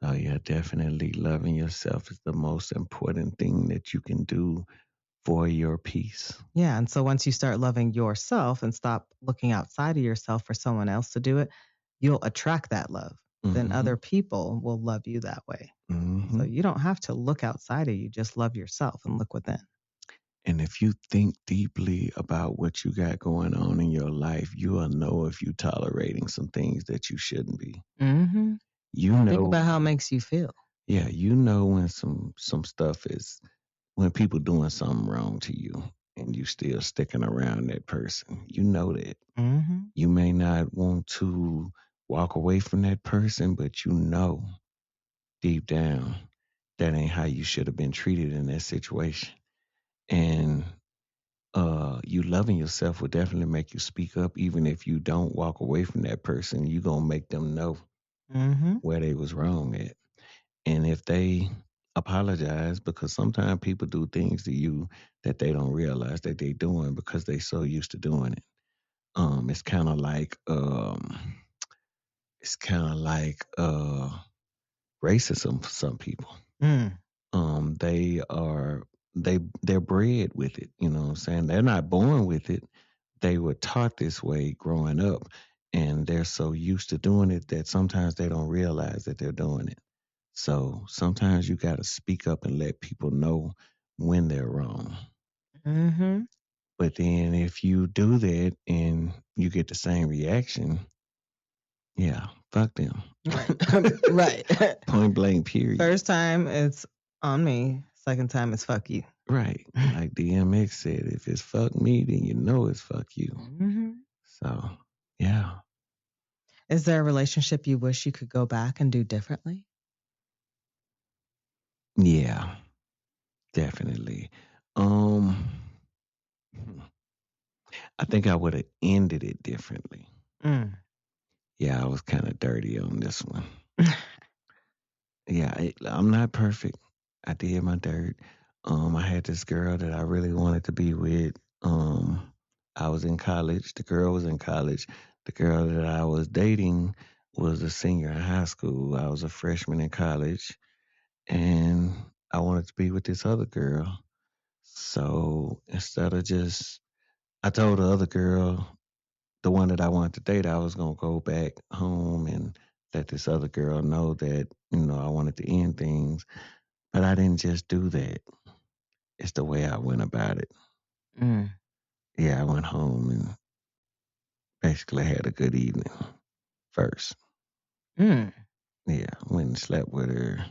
So, yeah, definitely loving yourself is the most important thing that you can do for your peace. Yeah, and so once you start loving yourself and stop looking outside of yourself for someone else to do it, you'll attract that love. Then Mm-hmm. other people will love you that way. Mm-hmm. So you don't have to look outside of you, just love yourself and look within. And if you think deeply about what you got going on in your life, you will know if you're tolerating some things that you shouldn't be. Mm-hmm. You Think know, about how it makes you feel. yeah, you know when some stuff is when people doing something wrong to you and you still sticking around that person. You know that. Mm-hmm. You may not want to walk away from that person, but you know deep down that ain't how you should have been treated in that situation. And you loving yourself will definitely make you speak up, even if you don't walk away from that person. You gonna make them know Mm-hmm. where they was wrong at, and if they apologize, because sometimes people do things to you that they don't realize that they doing because they so used to doing it. It's kind of like it's kind of like racism for some people. Mm. They are they're bred with it. You know what I'm saying? They're not born with it. They were taught this way growing up, and they're so used to doing it that sometimes they don't realize that they're doing it. So sometimes you got to speak up and let people know when they're wrong. Mm-hmm. But then if you do that and you get the same reaction, yeah, fuck them. Right. Right. Point blank, period. First time it's on me. Second time it's fuck you. Right. Like DMX said, if it's fuck me, then you know it's fuck you. Mm-hmm. So, yeah. Is there a relationship you wish you could go back and do differently? Yeah, definitely. Um, I think I would have ended it differently. Mm. Yeah, I was kind of dirty on this one. Yeah, I'm not perfect. I did my dirt. I had this girl that I really wanted to be with. I was in college. The girl was in college. The girl that I was dating was a senior in high school. I was a freshman in college, and I wanted to be with this other girl. So instead of just, I told the other girl, the one that I wanted to date, I was gonna go back home and let this other girl know that I wanted to end things, but I didn't just do that. It's the way I went about it. Mm. Yeah, I went home and basically had a good evening first. Mm. Yeah, went and slept with her.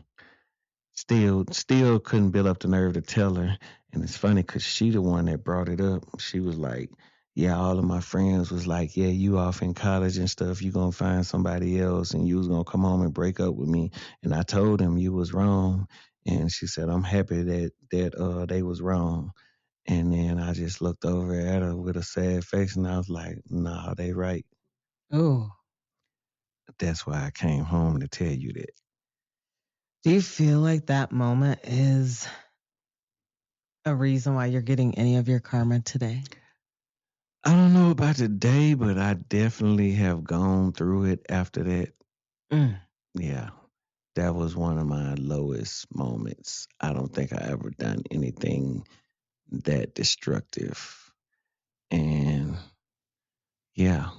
Still couldn't build up the nerve to tell her. And it's funny because she the one that brought it up. She was like, yeah, all of my friends was like, yeah, you off in college and stuff. You gonna find somebody else and you was gonna come home and break up with me. And I told them you was wrong. And she said, I'm happy that they was wrong. And then I just looked over at her with a sad face and I was like, nah, they right. Oh. That's why I came home to tell you that. Do you feel like that moment is a reason why you're getting any of your karma today? I don't know about today, but I definitely have gone through it after that. Mm. Yeah, that was one of my lowest moments. I don't think I ever done anything that destructive. And yeah,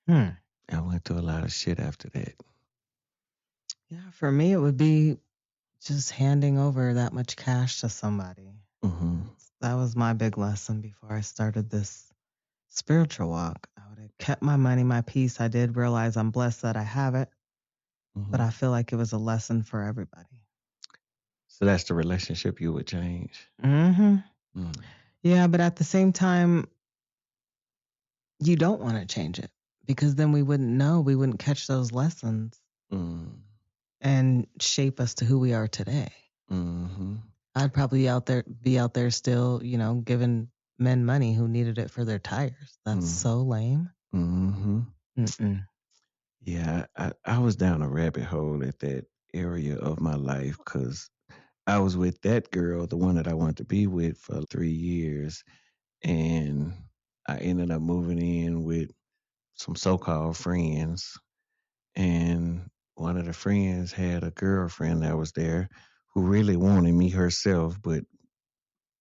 Hmm. I went through a lot of shit after that. Yeah, for me, it would be just handing over that much cash to somebody. Hmm. That was my big lesson before I started this spiritual walk. I would have kept my money, my peace. I did realize I'm blessed that I have it, but Hmm. I feel like it was a lesson for everybody. So that's the relationship you would change. Mm-hmm. Mm. Yeah, but at the same time, you don't want to change it because then we wouldn't know, we wouldn't catch those lessons Mm. and shape us to who we are today. Mm-hmm. I'd probably be out there still, giving men money who needed it for their tires. That's Mm. so lame. Mm-hmm. Mm-mm. Yeah, I was down a rabbit hole at that area of my life because I was with that girl, the one that I wanted to be with for 3 years, and I ended up moving in with some so-called friends, and one of the friends had a girlfriend that was there who really wanted me herself, but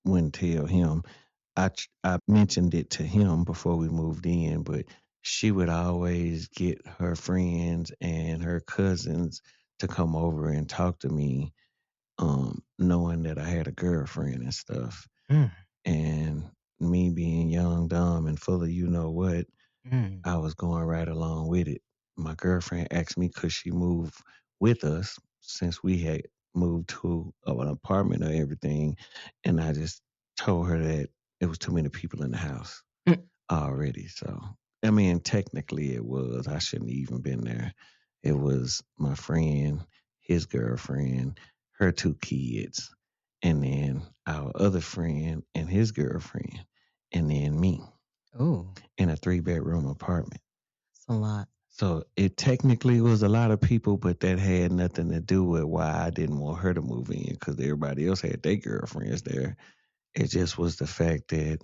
wouldn't tell him. I mentioned it to him before we moved in, but she would always get her friends and her cousins to come over and talk to me, knowing that I had a girlfriend and stuff. Mm. And me being young, dumb, and full of you know what, Mm. I was going right along with it. My girlfriend asked me could she move with us since we had moved to an apartment or everything, and I just told her that it was too many people in the house Mm. already. So I mean, technically it was. I shouldn't even been there. It was my friend, his girlfriend, her two kids, and then our other friend and his girlfriend, and then me Oh, in a 3 bedroom apartment. it's a lot. So it technically was a lot of people, but that had nothing to do with why I didn't want her to move in because everybody else had their girlfriends there. It just was the fact that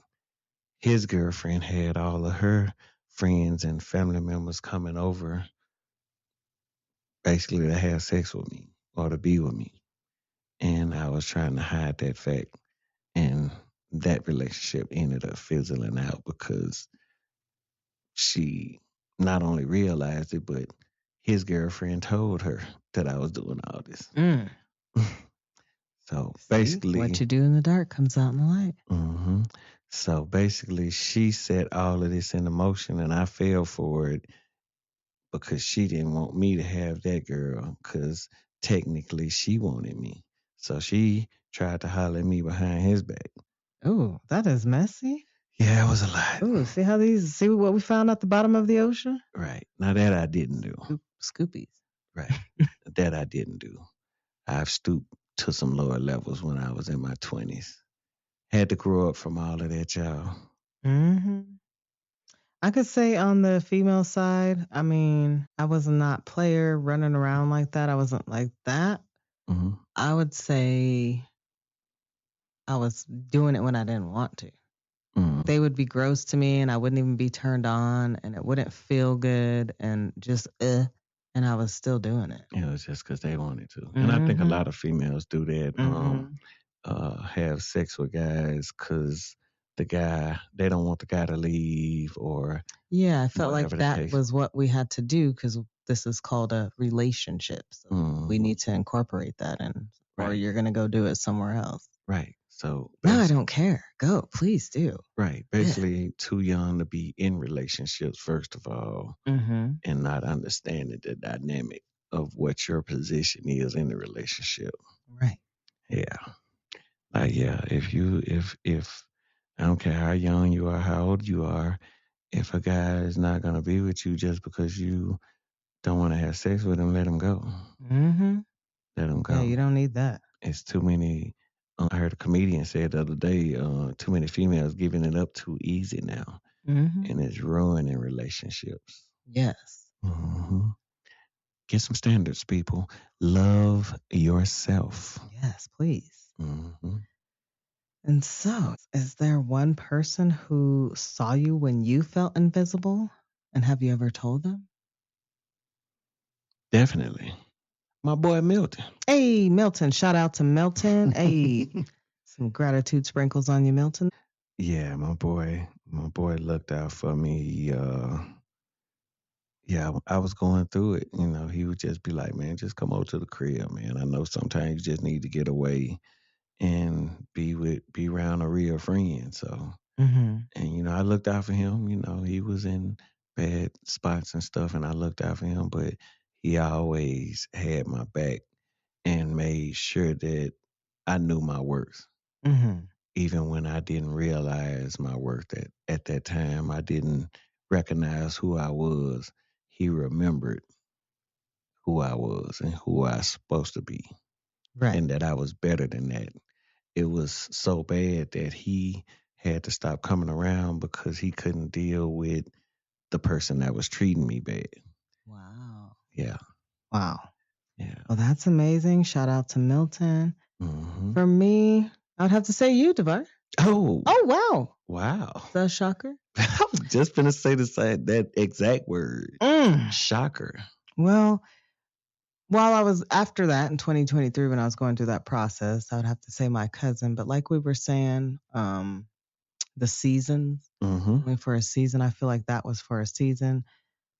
his girlfriend had all of her friends and family members coming over basically to have sex with me or to be with me. And I was trying to hide that fact. And that relationship ended up fizzling out because she not only realized it, but his girlfriend told her that I was doing all this. Mm. So See, what basically, you do in the dark comes out in the light. hmm so basically, she set all of this in motion, and I fell for it because she didn't want me to have that girl because technically she wanted me. So she tried to holler at me behind his back. Oh, that is messy. Yeah, it was a lot. Oh, see what we found at the bottom of the ocean? Right. Now that I didn't do. Scoopies. Right. That I didn't do. I've stooped to some lower levels when I was in my 20s. Had to grow up from all of that, y'all. Hmm. I could say on the female side, I mean, I was not player running around like that. I wasn't like that. Mm-hmm. I would say I was doing it when I didn't want to. Mm-hmm. They would be gross to me and I wouldn't even be turned on and it wouldn't feel good and just, and I was still doing it. It was just because they wanted to. And I think a Hmm. lot of females do that, Hmm. have sex with guys because they don't want the guy to leave or Yeah, I felt like whatever the that case. was what we had to do because this is called a relationship. So we Mm-hmm. need to incorporate that in, or Right, you're going to go do it somewhere else. right. So No, I basically, don't care. Go, please do. right. Yeah. Basically, too young to be in relationships, first of all, Mm-hmm. and not understanding the dynamic of what your position is in the relationship. Right. Yeah. Like, yeah, if I don't care how young you are, how old you are, if a guy is not gonna be with you just because you don't want to have sex with him, let him go. Mm-hmm. Let him Yeah, go. you don't need that. It's too many. I heard a comedian say the other day, too many females giving it up too easy now, Mm-hmm. and it's ruining relationships. Yes. Hmm. Get some standards, people. Love yourself. Yes, please. Hmm. And so, is there one person who saw you when you felt invisible? And have you ever told them? Definitely. My boy Milton. Hey, Milton. Shout out to Milton. Hey, some gratitude sprinkles on you, Milton. Yeah, my boy looked out for me. Yeah, I was going through it. He would just be like, "Man, just come over to the crib, man. I know sometimes you just need to get away and be around a real friend." So, Mm-hmm. and I looked out for him. He was in bad spots and stuff, and I looked out for him, but he always had my back and made sure that I knew my worth. Mm-hmm. Even when I didn't realize my worth at that time. I didn't recognized who I was. He remembered who I was and who I was supposed to be, Right. and that I was better than that. It was so bad that he had to stop coming around because he couldn't deal with the person that was treating me bad. Wow. Yeah. Wow. Yeah. Well, that's amazing. Shout out to Milton. Mm-hmm. For me, I'd have to say you, Devar. Oh. Oh, wow. Wow. Is that a shocker? I was just going to say that exact word. Shocker. Well, while I was after that in 2023, when I was going through that process, I would have to say my cousin. But like we were saying, the seasons, Mm-hmm. only for a season, I feel like that was for a season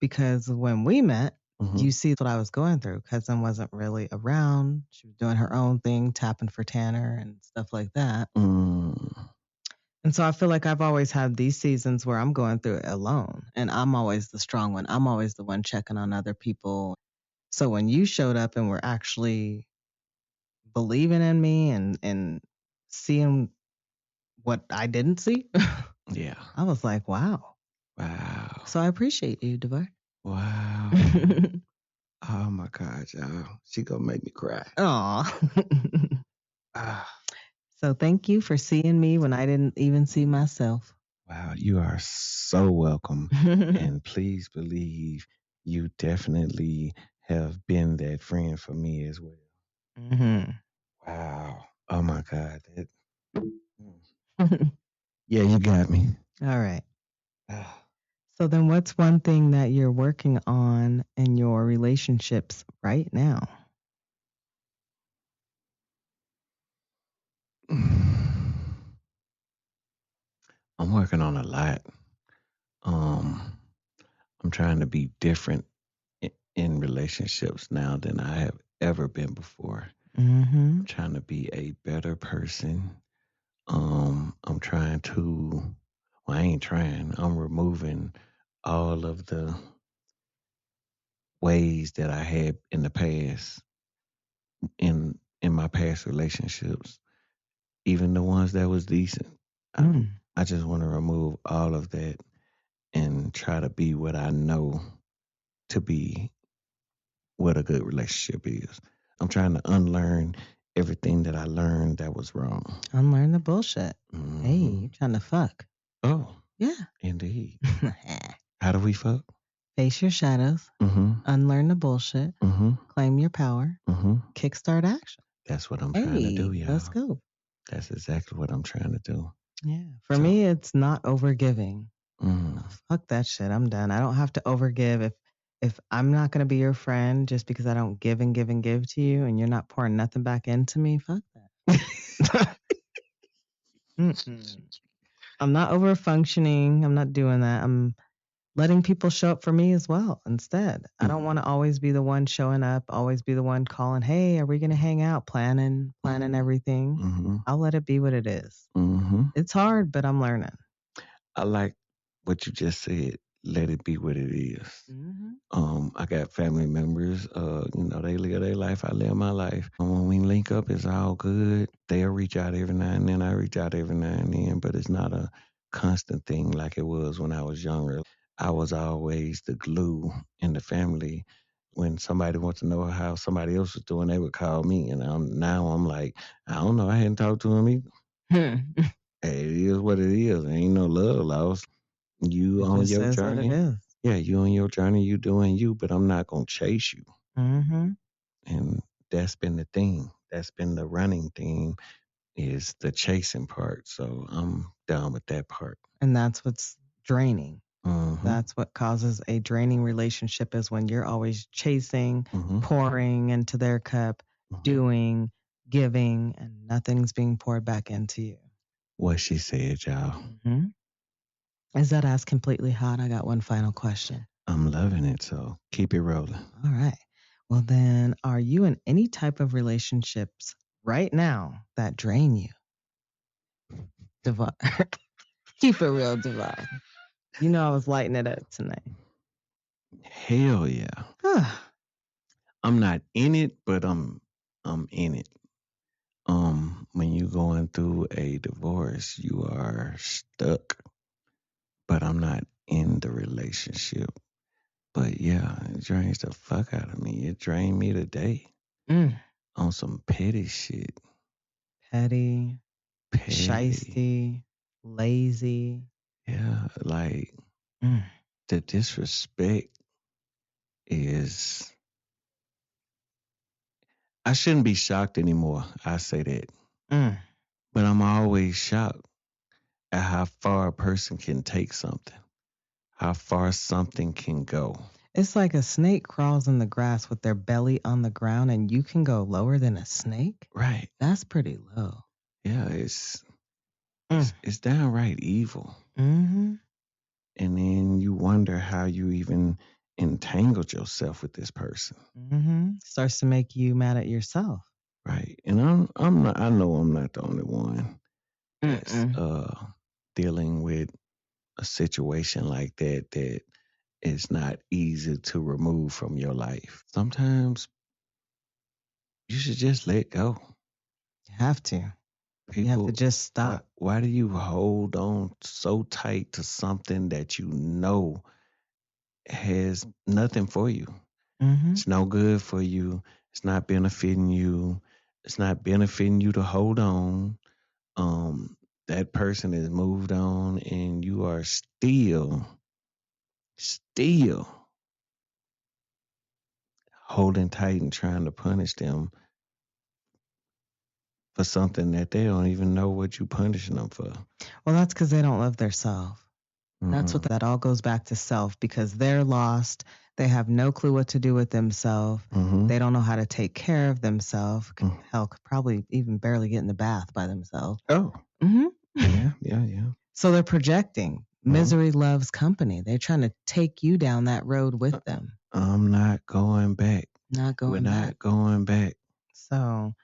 because when we met, you see what I was going through. Cousin wasn't really around. She was doing her own thing, tapping for Tanner and stuff like that. And so I feel like I've always had these seasons where I'm going through it alone and I'm always the strong one. I'm always the one checking on other people. So when you showed up and were actually believing in me and seeing what I didn't see, Yeah. I was like, wow. Wow. So I appreciate you, Devar. Wow. Oh my God, y'all. She gonna make me cry. Aw. Ah. So thank you for seeing me when I didn't even see myself. Wow, you are so welcome. And please believe you definitely have been that friend for me as well. Mm-hmm. Wow. Oh my God. Yeah, you got me. All right. Ah. So then what's one thing that you're working on in your relationships right now? I'm working on a lot. I'm trying to be different in relationships now than I have ever been before. Mm-hmm. I'm trying to be a better person. I'm trying to, well, I ain't trying. I'm removing all of the ways that I had in the past in my past relationships, even the ones that was decent. I just want to remove all of that and try to be what I know to be what a good relationship is. I'm trying to unlearn everything that I learned that was wrong. Unlearn the bullshit. Hey, you trying to fuck. Oh, Yeah. indeed. How do we fuck? Face your shadows. Unlearn the bullshit. Claim your power. Kickstart action. That's what I'm trying to do, y'all. Let's go. That's exactly what I'm trying to do. Yeah. For me, it's not overgiving. Fuck that shit. I'm done. I don't have to overgive. If I'm not going to be your friend just because I don't give and give and give to you and you're not pouring nothing back into me, fuck that. I'm not over functioning. I'm not doing that. I'm letting people show up for me as well instead. I don't want to always be the one showing up, always be the one calling, hey, are we going to hang out? Planning everything. I'll let it be what it is. It's hard, but I'm learning. I like what you just said. Let it be what it is. I got family members, they live their life, I live my life. When we link up, it's all good. They'll reach out every now and then. I reach out every now and then, but it's not a constant thing like it was when I was younger. I was always the glue in the family. When somebody wants to know how somebody else was doing, they would call me. And now I'm like, I don't know. I hadn't talked to him either. Hey, it is what it is. There ain't no love lost. You It on just your says what journey. it is. Yeah, you on your journey, you doing you, but I'm not gonna chase you. Mm-hmm. And that's been the thing. That's been the running theme is the chasing part. So I'm down with that part. And that's what's draining. That's what causes a draining relationship is when you're always chasing, pouring into their cup, doing, giving, and nothing's being poured back into you. What she said, y'all. Is that ass completely hot? I got one final question. I'm loving it, so keep it rolling. All right. Well, then, are you in any type of relationships right now that drain you? Devar. Keep it real, Devar. You know I was lighting it up tonight. Hell yeah. I'm not in it, but I'm in it. When you're going through a divorce, you are stuck. But I'm not in the relationship. But yeah, it drains the fuck out of me. It drained me today Mm. on some petty shit. Petty, Petty. shisty, lazy. Yeah, like Mm. the disrespect is. I shouldn't be shocked anymore. I say that. Mm. But I'm always shocked at how far a person can take something, how far something can go. It's like a snake crawls in the grass with their belly on the ground, and you can go lower than a snake. Right. That's pretty low. Yeah, it's Mm. it's downright evil. Mm-hmm. And then you wonder how you even entangled yourself with this person. Mm-hmm. Starts to make you mad at yourself. Right. And I'm not I know I'm not the only one that's Mm-mm. dealing with a situation like that is not easy to remove from your life. Sometimes you should just let go. You have to. You have to People, just stop. why do you hold on so tight to something that you know has nothing for you? Mm-hmm. It's no good for you. It's not benefiting you. It's not benefiting you to hold on. Um, that person has moved on, and you are still holding tight and trying to punish them for something that they don't even know what you punishing them for. Well, that's because they don't love their self. That's what Mm-mm. that all goes back to self, because they're lost. They have no clue what to do with themselves. Mm-hmm. They don't know how to take care of themselves. Mm. Hell, could probably even barely get in the bath by themselves. Oh, Mm-hmm. yeah. So they're projecting. Mhm. Misery loves company. They're trying to take you down that road with them. I'm not going back. Not We're going not back. going back. So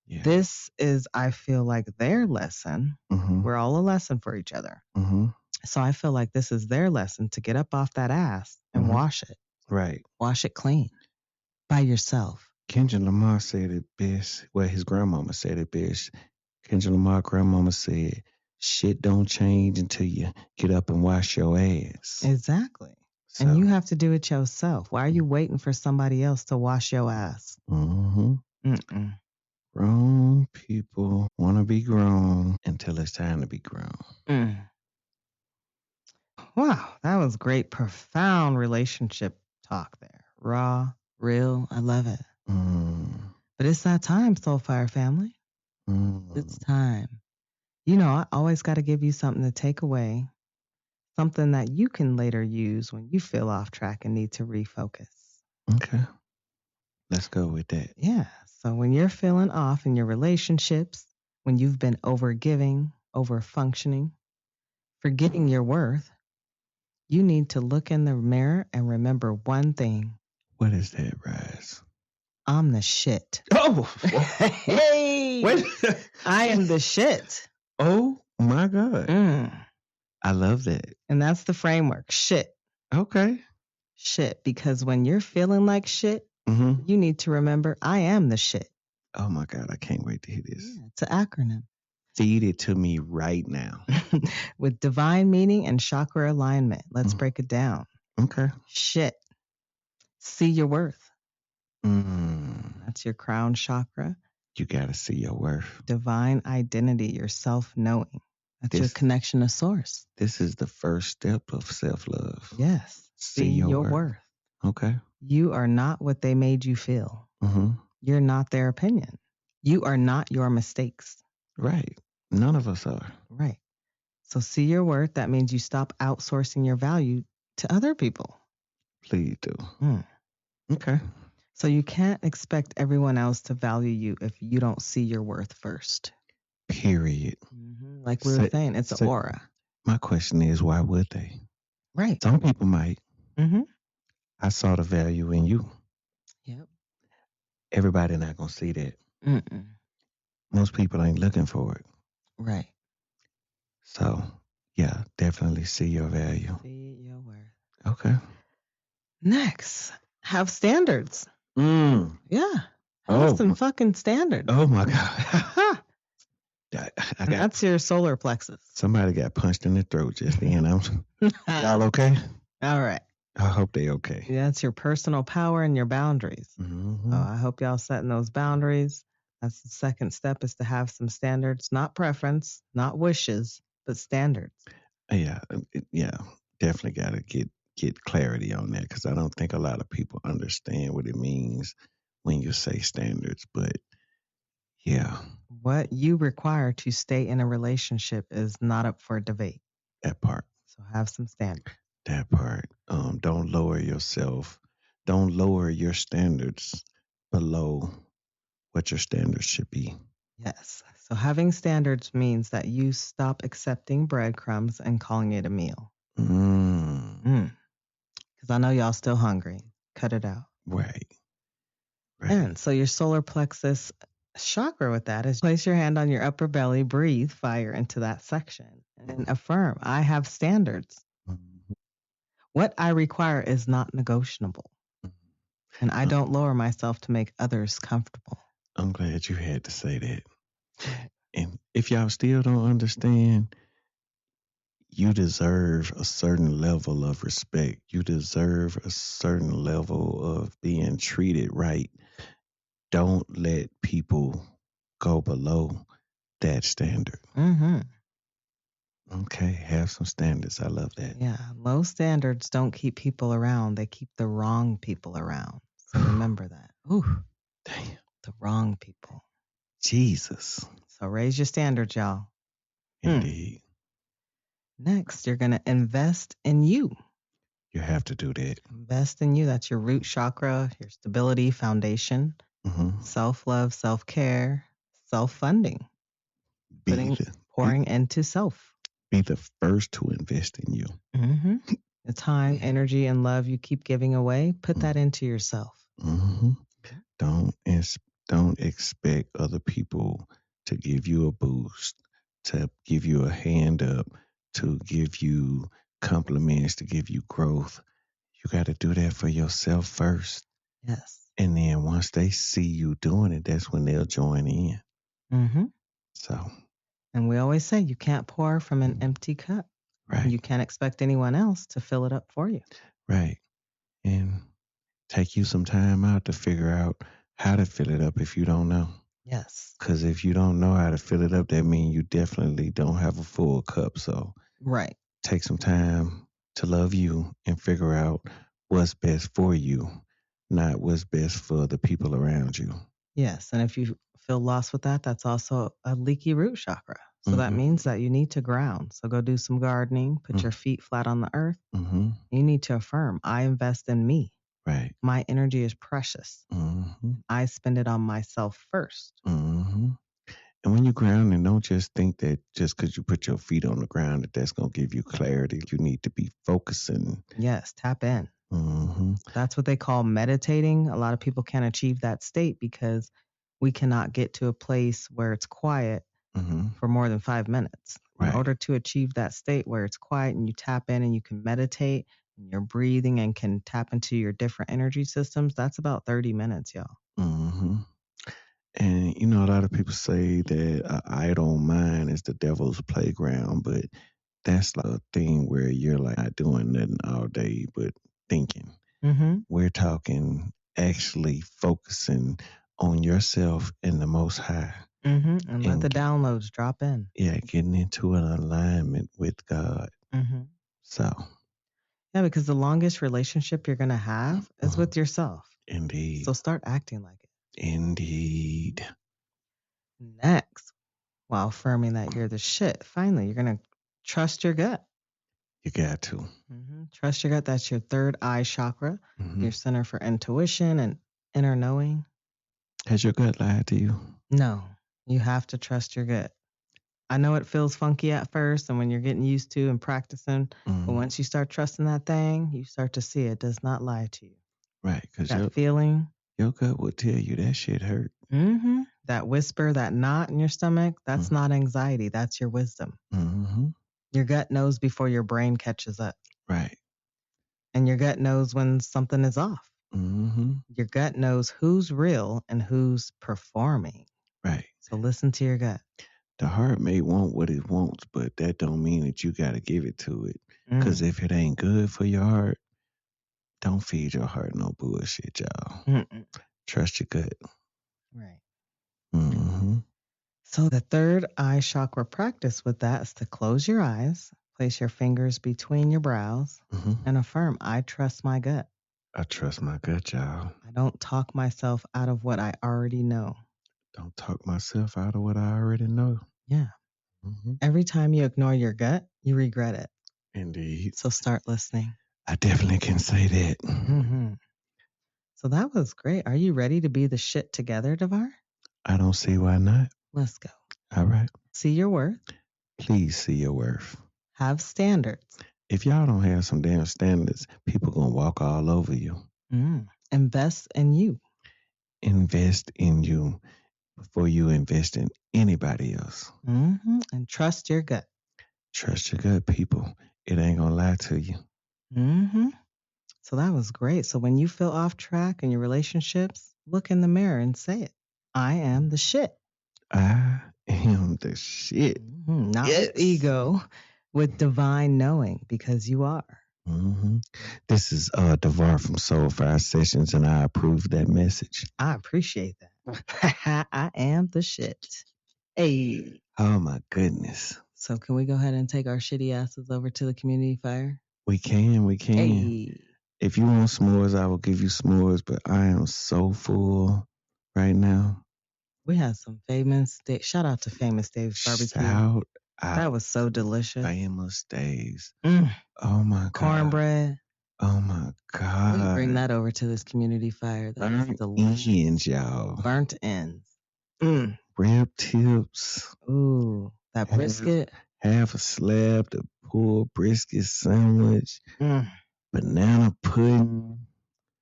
Yeah. this is, I feel like, their lesson. Mm-hmm. We're all a lesson for each other. Mm-hmm. So I feel like this is their lesson to get up off that ass and Mhm. wash it. Right. Wash it clean by yourself. Kendrick Lamar said it best. Well, his grandmama said it best. Kendrick Lamar grandmama said, "Shit don't change until you get up and wash your ass." Exactly. So, And you have to do it yourself. Why are you waiting for somebody else to wash your ass? mm-hmm. Mm-mm. Grown people want to be grown until it's time to be grown. Mm. Wow, that was great, profound relationship talk there. Raw, real. I love it. Mm. But it's that time, Soulfire family. It's time. You know, I always got to give you something to take away, something that you can later use when you feel off track and need to refocus. Okay. Let's go with that. Yeah. So when you're feeling off in your relationships, when you've been over giving, over functioning, forgetting your worth, you need to look in the mirror and remember one thing. What is that, RiZe? I'm the shit. Oh, hey, wait. I am the shit. Oh my God. I love that. And that's the framework. Shit. Okay. Shit. Because when you're feeling like shit, Mm-hmm. you need to remember I am the shit. Oh my God. I can't wait to hear this. Yeah, it's an acronym. Feed it to me right now. With divine meaning and chakra alignment. Let's break it down. Okay. Shit. See your worth. Mm. That's your crown chakra. You got to see your worth. Divine identity, your self-knowing. That's your connection to source. This is the first step of self-love. Yes. See your worth. Okay. You are not what they made you feel. Mm-hmm. You're not their opinion. You are not your mistakes. Right. None of us are. Right. So see your worth. That means you stop outsourcing your value to other people. Please do. Okay. So you can't expect everyone else to value you if you don't see your worth first. Period. Mm-hmm. Like we were saying, it's an aura. My question is, why would they? Right. Some people might. Mm-hmm. I saw the value in you. Yep. Everybody not going to see that. Mm-mm. Most people ain't looking for it. Right. So, yeah, definitely see your value. See your worth. Okay. Next, have standards. Yeah. Have some fucking standards. Oh, my God. I And got that's your solar plexus. somebody got punched in the throat just then. Y'all okay? All right. I hope they okay. That's your personal power and your boundaries. Mm-hmm. I hope y'all setting those boundaries. That's the second step, is to have some standards, not preference, not wishes, but standards. Yeah, definitely got to get clarity on that, because I don't think a lot of people understand what it means when you say standards. But yeah, What you require to stay in a relationship is not up for debate. that part. So have some standards. That part. Don't lower yourself. Don't lower your standards below what your standards should be. Yes. So having standards means that you stop accepting breadcrumbs and calling it a meal. Mm, Because I know y'all still hungry. Cut it out. right. Right. And so your solar plexus chakra with that is place your hand on your upper belly, breathe fire into that section, and affirm, I have standards. Mhm. What I require is not negotiable. And I don't lower myself to make others comfortable. I'm glad you had to say that. And if y'all still don't understand, you deserve a certain level of respect. You deserve a certain level of being treated right. Don't let people go below that standard. Mm-hmm. Okay, have some standards. I love that. Yeah. Low standards don't keep people around. They keep the wrong people around. So remember that. Ooh, Damn. the wrong people. Jesus. So raise your standards, y'all. Indeed. Next, you're going to invest in you. You have to do that. Invest in you. That's your root chakra, your stability foundation, Mm-hmm. self-love, self-care, self-funding, pouring into self. Be the first to invest in you. Mm-hmm. The time, energy, and love you keep giving away, put that into yourself. Mm-hmm. Don't expect other people to give you a boost, to give you a hand up, to give you compliments, to give you growth. You got to do that for yourself first. Yes. And then once they see you doing it, that's when they'll join in. Mm-hmm. So, And we always say you can't pour from an empty cup. right. You can't expect anyone else to fill it up for you. Right. And take you some time out to figure out how to fill it up if you don't know. Yes. Because if you don't know how to fill it up, that means you definitely don't have a full cup. So, right. Take some time to love you and figure out what's best for you, not what's best for the people around you. Yes. And if you feel lost with that, that's also a leaky root chakra. So that means that you need to ground. So go do some gardening, put your feet flat on the earth. Mm-hmm. You need to affirm, I invest in me. Right. My energy is precious. Mm-hmm. I spend it on myself first. Mm-hmm. And when you ground, and don't just think that just because you put your feet on the ground that that's going to give you clarity. You need to be focusing. Yes, tap in. Mm-hmm. That's what they call meditating. A lot of people can't achieve that state because we cannot get to a place where it's quiet for more than 5 minutes. Right. In order to achieve that state where it's quiet and you tap in and you can meditate and you're breathing and can tap into your different energy systems, that's about 30 minutes, y'all. Mm-hmm. And a lot of people say that an idle mind is the devil's playground, but that's like a thing where you're like not doing nothing all day but thinking. Mm-hmm. We're talking actually focusing on yourself and the Most High. Mm-hmm. And let the downloads drop in. Yeah, getting into an alignment with God. Mm-hmm. So. Yeah, because the longest relationship you're going to have is with yourself. Indeed. So start acting like it. Indeed. Next, while affirming that you're the shit, finally, you're going to trust your gut. You got to. Mm-hmm. Trust your gut. That's your third eye chakra, Mm-hmm. your center for intuition and inner knowing. Has your gut lied to you? No, you have to trust your gut. I know it feels funky at first and when you're getting used to and practicing, but once you start trusting that thing, you start to see it does not lie to you. Right, because that feeling. Your gut will tell you that shit hurt. Mm-hmm. That whisper, that knot in your stomach, that's not anxiety. That's your wisdom. Mm-hmm. Your gut knows before your brain catches up. Right. And your gut knows when something is off. Mm-hmm. Your gut knows who's real and who's performing. Right. So listen to your gut. The heart may want what it wants, but that don't mean that you got to give it to it. Because if it ain't good for your heart, don't feed your heart no bullshit, y'all. Mm-mm. Trust your gut. Right. Mm-hmm. So the third eye chakra practice with that is to close your eyes, place your fingers between your brows, Mm-hmm. and affirm, I trust my gut. I trust my gut, y'all. I don't talk myself out of what I already know. Don't talk myself out of what I already know. Yeah. Mm-hmm. Every time you ignore your gut, you regret it. Indeed. So start listening. I definitely can say that. Mm-hmm. So that was great. Are you ready to be the shit together, Devar? I don't see why not. Let's go. All right. See your worth. Please see your worth. Have standards. If y'all don't have some damn standards, people gonna walk all over you. Invest in you. Invest in you before you invest in anybody else. And trust your gut. Trust your gut, people. It ain't gonna lie to you. So that was great. So when you feel off track in your relationships, look in the mirror and say it. I am the shit. I am the shit. Not with ego, with divine knowing, because you are. This is Devar from Soul Fire Sessions, and I approve that message. I appreciate that. I am the shit. Hey. Oh my goodness. So can we go ahead and take our shitty asses over to the community fire? We can. Hey. If you want s'mores, I will give you s'mores, but I am so full right now. We had some famous days. Shout out to Famous Dave's Barbecue. Shout out. That was so delicious. Famous Days. Oh my God. Cornbread. Oh my God. We can bring that over to this community fire. That was delicious. Ends, y'all. Burnt ends. Rib tips. Ooh, that brisket. Half a slab, the pulled brisket sandwich. Banana pudding.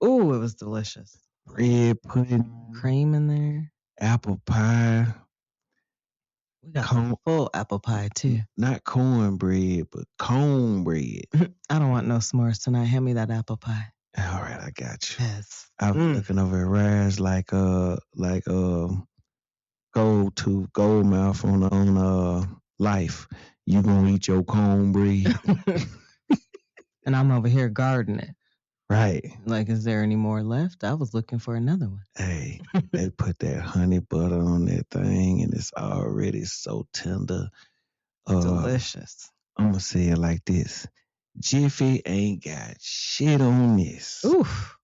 Ooh, it was delicious. Bread pudding. Cream in there. Apple pie. We got some full apple pie too. Not cornbread, but cornbread. I don't want no s'mores tonight. Hand me that apple pie. All right, I got you. Yes. I was looking over at RiZe gold mouth on life. You gonna eat your cornbread? And I'm over here guarding it. Right. Like, is there any more left? I was looking for another one. Hey, they put that honey butter on that thing, and it's already so tender. Delicious. I'm gonna say it like this: Jiffy ain't got shit on this. Oof.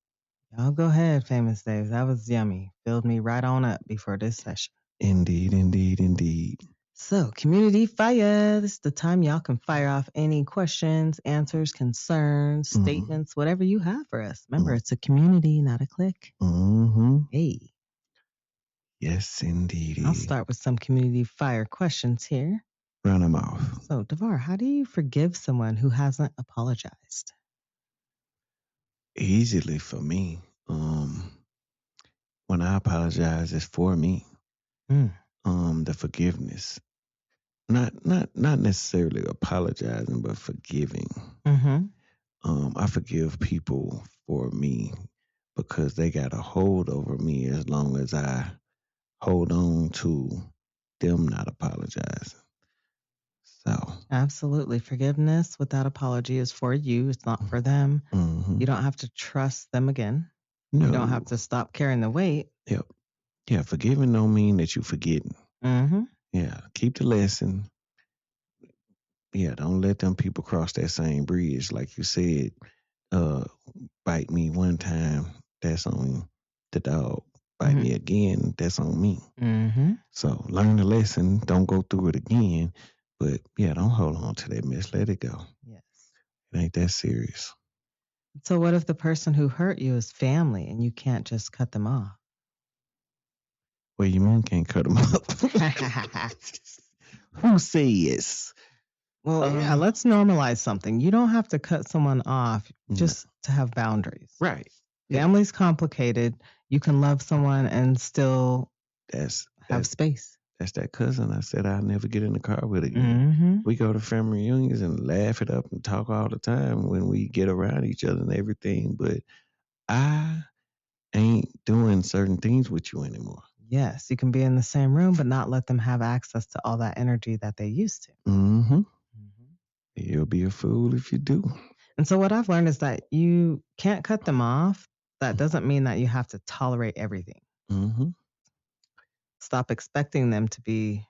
Y'all go ahead, Famous Dave. That was yummy. Filled me right on up before this session. Indeed, indeed, indeed. So, community fire. This is the time y'all can fire off any questions, answers, concerns, statements, whatever you have for us. Remember, it's a community, not a clique. Hey. Yes, indeed. I'll start with some community fire questions here. Run them off. So, Devar, how do you forgive someone who hasn't apologized? Easily for me. When I apologize, it's for me. The forgiveness. Not necessarily apologizing, but forgiving. I forgive people for me because they got a hold over me as long as I hold on to them not apologizing. So absolutely, forgiveness without apology is for you. It's not for them. You don't have to trust them again. No. You don't have to stop carrying the weight. Yep. Yeah, forgiving don't mean that you forgetting. Yeah, keep the lesson. Yeah, don't let them people cross that same bridge. Like you said, bite me one time, that's on the dog. Bite me again, that's on me. So learn the lesson. Don't go through it again. But yeah, don't hold on to that mess. Let it go. Yes. It ain't that serious. So what if the person who hurt you is family and you can't just cut them off? Well, you mean can't cut them up? Who says? Well, yeah, let's normalize something. You don't have to cut someone off just to have boundaries. Right. Family's complicated. You can love someone and still have space. That's that cousin I said I'll never get in the car with again. We go to family reunions and laugh it up and talk all the time when we get around each other and everything. But I ain't doing certain things with you anymore. Yes, you can be in the same room, but not let them have access to all that energy that they used to. Mm-hmm. Mhm. You'll be a fool if you do. And so, what I've learned is that you can't cut them off. That doesn't mean that you have to tolerate everything. Mm-hmm. Stop expecting them to be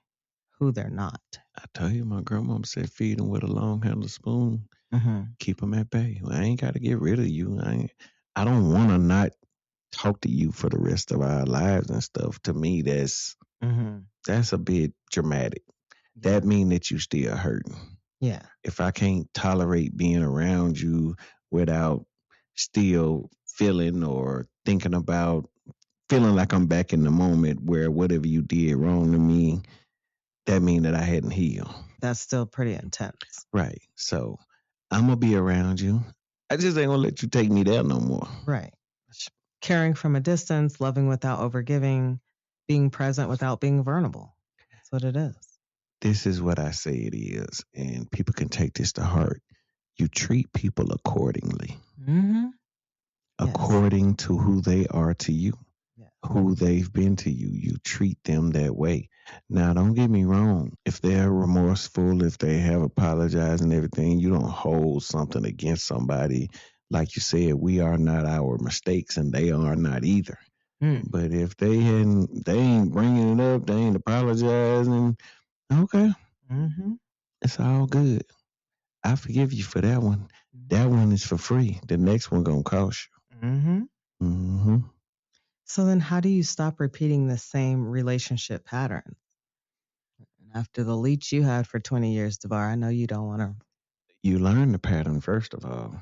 who they're not. I tell you, my grandmama said feed them with a long handled spoon. Mm-hmm. Keep them at bay. I ain't got to get rid of you. I don't want to not talk to you for the rest of our lives and stuff. To me, that's a bit dramatic. That mean that you still hurting. Yeah. If I can't tolerate being around you without still feeling or thinking about feeling like I'm back in the moment where whatever you did wrong to me, that mean that I hadn't healed. That's still pretty intense. Right. So I'm gonna be around you. I just ain't gonna let you take me there no more. Right. Caring from a distance, loving without overgiving, being present without being vulnerable. That's what it is. This is what I say it is, and people can take this to heart. You treat people accordingly, according to who they are to you, who they've been to you. You treat them that way. Now, don't get me wrong. If they're remorseful, if they have apologized and everything, you don't hold something against somebody. Like you said, we are not our mistakes, and they are not either. But if they ain't bringing it up, they ain't apologizing. Okay, it's all good. I forgive you for that one. That one is for free. The next one gonna cost you. So then, how do you stop repeating the same relationship patterns? After the leech you had for 20 years, Devar, I know you don't want to. You learn the pattern first of all.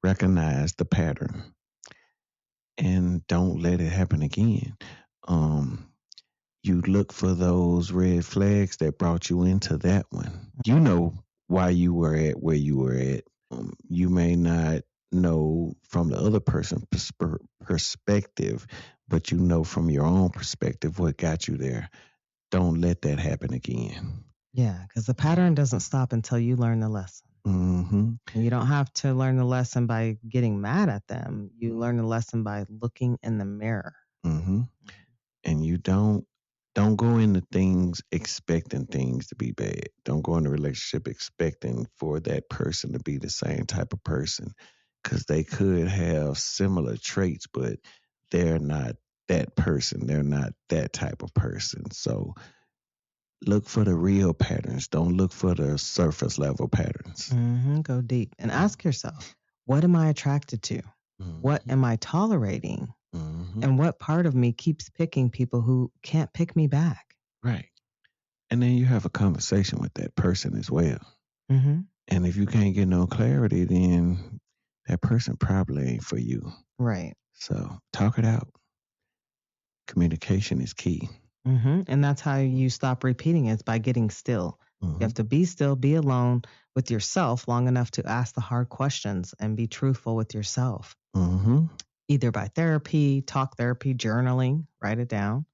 Recognize the pattern, and don't let it happen again. You look for those red flags that brought you into that one. You know why you were at where you were at. You may not know from the other person's perspective, but you know from your own perspective what got you there. Don't let that happen again. Yeah, because the pattern doesn't stop until you learn the lesson. And you don't have to learn the lesson by getting mad at them. You learn the lesson by looking in the mirror. And you don't go into things expecting things to be bad. Don't go in a relationship expecting for that person to be the same type of person, because they could have similar traits, but they're not that person. They're not that type of person. So look for the real patterns. Don't look for the surface level patterns. Go deep and ask yourself, what am I attracted to? What am I tolerating? And what part of me keeps picking people who can't pick me back? Right. And then you have a conversation with that person as well. And if you can't get no clarity, then that person probably ain't for you. Right. So talk it out. Communication is key. And that's how you stop repeating it, by getting still. You have to be still, be alone with yourself long enough to ask the hard questions and be truthful with yourself. Either by therapy, talk therapy, journaling, write it down,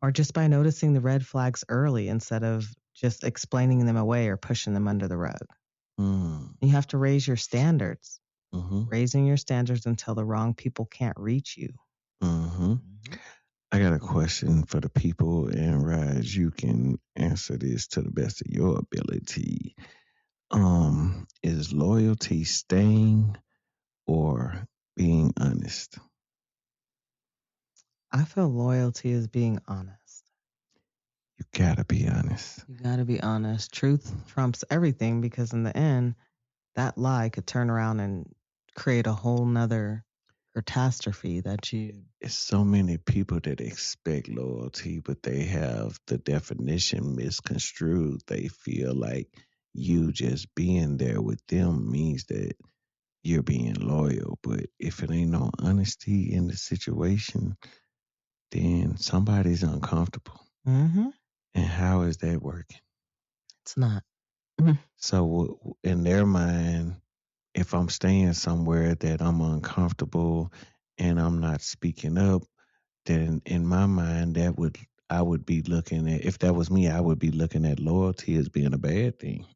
or just by noticing the red flags early instead of just explaining them away or pushing them under the rug. You have to raise your standards, raising your standards until the wrong people can't reach you. I got a question for the people, and RiZe, you can answer this to the best of your ability. Is loyalty staying or being honest? I feel loyalty is being honest. You gotta be honest. You got to be honest. Truth trumps everything, because in the end, that lie could turn around and create a whole nother catastrophe that you. It's so many people that expect loyalty, but they have the definition misconstrued. They feel like you just being there with them means that you're being loyal. But if it ain't no honesty in the situation, then somebody's uncomfortable. And how is that working? It's not. So in their mind, if I'm staying somewhere that I'm uncomfortable and I'm not speaking up, then in my mind I would be looking at, if that was me, I would be looking at loyalty as being a bad thing.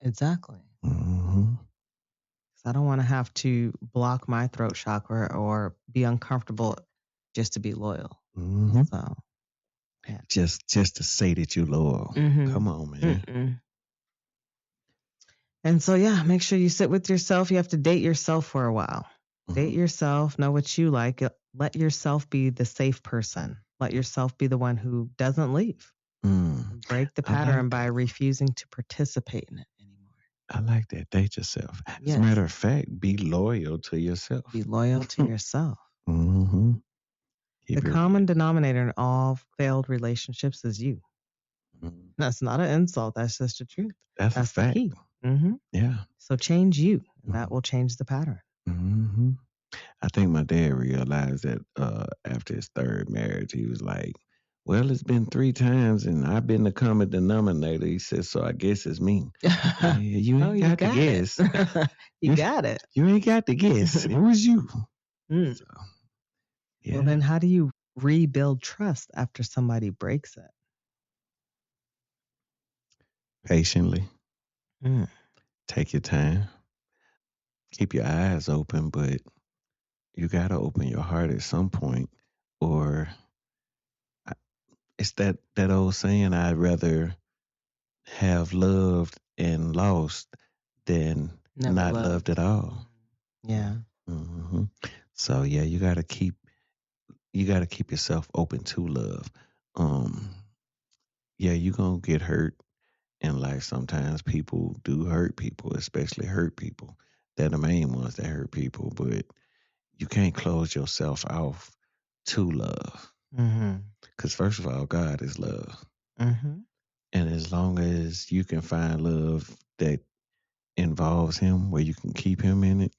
Exactly. I don't want to have to block my throat chakra or be uncomfortable just to be loyal. So Yeah. Just to say that you're loyal. Mm-hmm. Come on, man. Mm-mm. And so, yeah, make sure you sit with yourself. You have to date yourself for a while. Date yourself, know what you like. Let yourself be the safe person. Let yourself be the one who doesn't leave. Mm. Break the I like pattern by that. refusing to participate in it anymore. I like that. Date yourself. As Yes. a matter of fact, be loyal to yourself. Be loyal to yourself. Mm-hmm. The common denominator in all failed relationships is you. Mhm. That's not an insult. That's just the truth. That's a the fact. key. Mm-hmm. Yeah. So change you, and that will change the pattern. Mm-hmm. I think my dad realized that after his third marriage, he was like, well, it's been 3 times and I've been the common denominator. He said, so I guess it's me. Yeah, you ain't got to guess. You got it. You ain't got to guess. It was you. Mm. So, yeah. Well, then how do you rebuild trust after somebody breaks it? Patiently. Mm. Take your time. Keep your eyes open, but you got to open your heart at some point, or it's that old saying, I'd rather have loved and lost than Never not loved. loved at all. Yeah. Mm-hmm. So yeah, you got to keep yourself open to love. Yeah, you're going to get hurt in life. Sometimes people do hurt people, especially hurt people. They're the main ones that hurt people, but you can't close yourself off to love. Mm-hmm. Because first of all, God is love. Mm-hmm. And as long as you can find love that involves him, where you can keep him in it,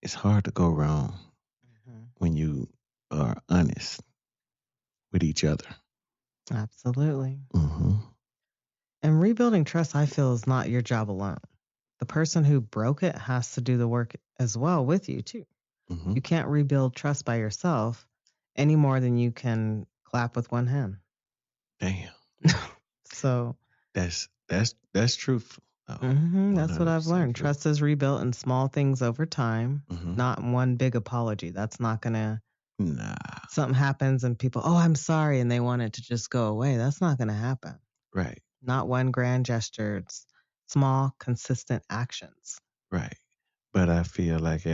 it's hard to go wrong when you are honest with each other. Absolutely. Mm-hmm. And rebuilding trust, I feel, is not your job alone. The person who broke it has to do the work as well with you, too. Mm-hmm. You can't rebuild trust by yourself any more than you can clap with one hand. Damn. So That's truthful. that's what I've learned. True. Trust is rebuilt in small things over time, Mm-hmm. not in one big apology. That's not going to. Nah. Something happens and people, oh, I'm sorry, and they want it to just go away. That's not going to happen. Right. Not one grand gesture. It's small, consistent actions. Right. But I feel like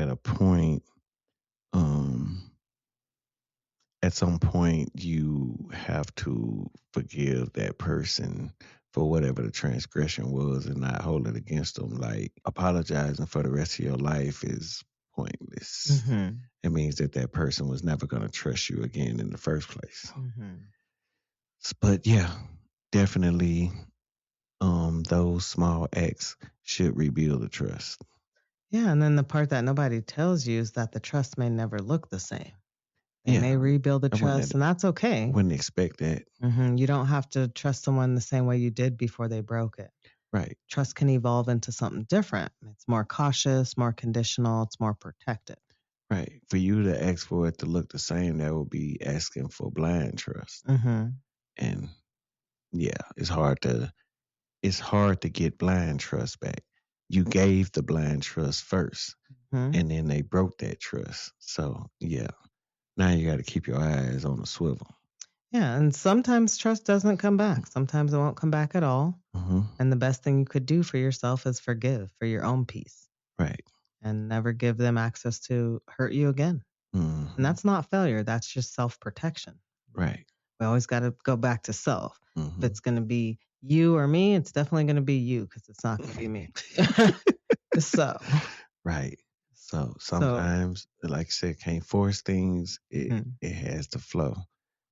at some point you have to forgive that person for whatever the transgression was and not hold it against them. Like apologizing for the rest of your life is pointless. Mm-hmm. It means that person was never going to trust you again in the first place. Mm-hmm. But yeah, definitely those small acts should rebuild the trust. Yeah, and then the part that nobody tells you is that the trust may never look the same. They may rebuild the trust, and that's okay. Wouldn't expect that. Mm-hmm. You don't have to trust someone the same way you did before they broke it. Right. Trust can evolve into something different. It's more cautious, more conditional, it's more protective. Right. For you to ask for it to look the same, that would be asking for blind trust. Mm-hmm. And yeah, it's hard to get blind trust back. You gave the blind trust first, and then they broke that trust. So yeah, now you got to keep your eyes on the swivel. Yeah, and sometimes trust doesn't come back. Sometimes it won't come back at all. Mm-hmm. And the best thing you could do for yourself is forgive for your own peace. Right. And never give them access to hurt you again. Mm-hmm. And that's not failure. That's just self-protection. Right. We always got to go back to self. Mm-hmm. If it's going to be you or me, it's definitely going to be you because it's not going to be me. So. Right. So sometimes, like I said, can't force things. It has to flow.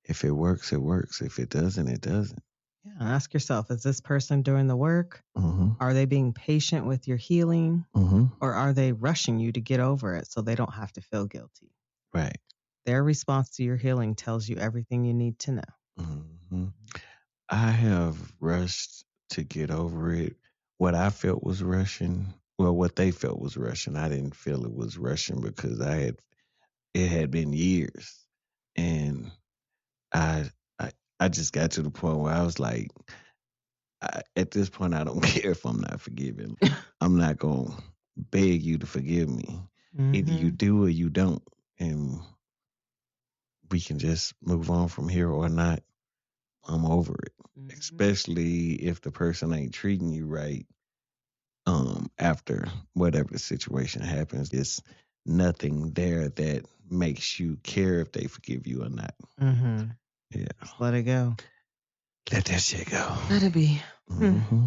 If it works, it works. If it doesn't, it doesn't. Yeah. Ask yourself, is this person doing the work? Mm-hmm. Are they being patient with your healing? Mm-hmm. Or are they rushing you to get over it so they don't have to feel guilty? Right. Their response to your healing tells you everything you need to know. Mm-hmm. I have rushed to get over it. What I felt was rushing. Well, what they felt was rushing. I didn't feel it was rushing because it had been years, and I I just got to the point where I was like, at this point, I don't care if I'm not forgiven. I'm not going to beg you to forgive me. Either you do or you don't. And we can just move on from here or not. I'm over it. Mm-hmm. Especially if the person ain't treating you right. After whatever the situation happens, it's nothing there that makes you care if they forgive you or not. Mm-hmm. Yeah. Just let it go. Let that shit go. Let it be. Mm-hmm.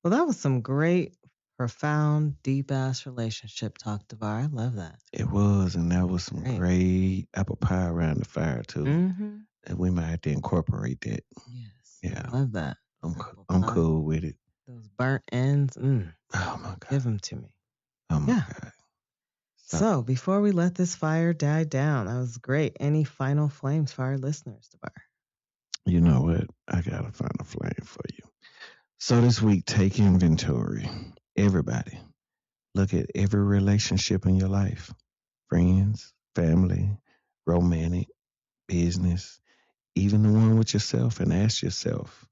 Well, that was some great, profound, deep ass relationship talk, Devar. I love that. It was, and that was some great apple pie around the fire too. Mm-hmm. And we might have to incorporate that. Yes. Yeah. I love that. I'm cool with it. Those burnt ends. Oh my God. Give them to me. Oh my God. So before we let this fire die down, that was great. Any final flames for our listeners, Devar? You know what? I got a final flame for you. So this week, take inventory. Everybody, look at every relationship in your life. Friends, family, romantic, business, even the one with yourself, and ask yourself,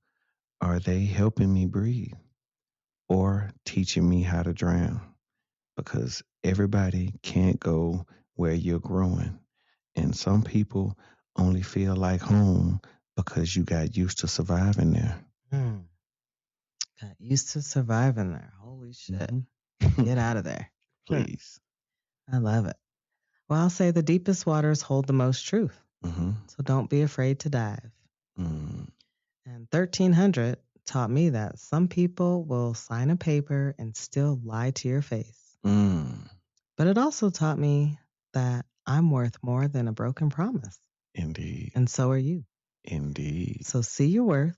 are they helping me breathe or teaching me how to drown? Because everybody can't go where you're growing. And some people only feel like home because you got used to surviving there. Got used to surviving there. Holy shit. Mm-hmm. Get out of there. Please. I love it. Well, I'll say the deepest waters hold the most truth. Mm-hmm. So don't be afraid to dive. Mm. And 1300 taught me that some people will sign a paper and still lie to your face. But it also taught me that I'm worth more than a broken promise. Indeed. And so are you. Indeed. So see your worth,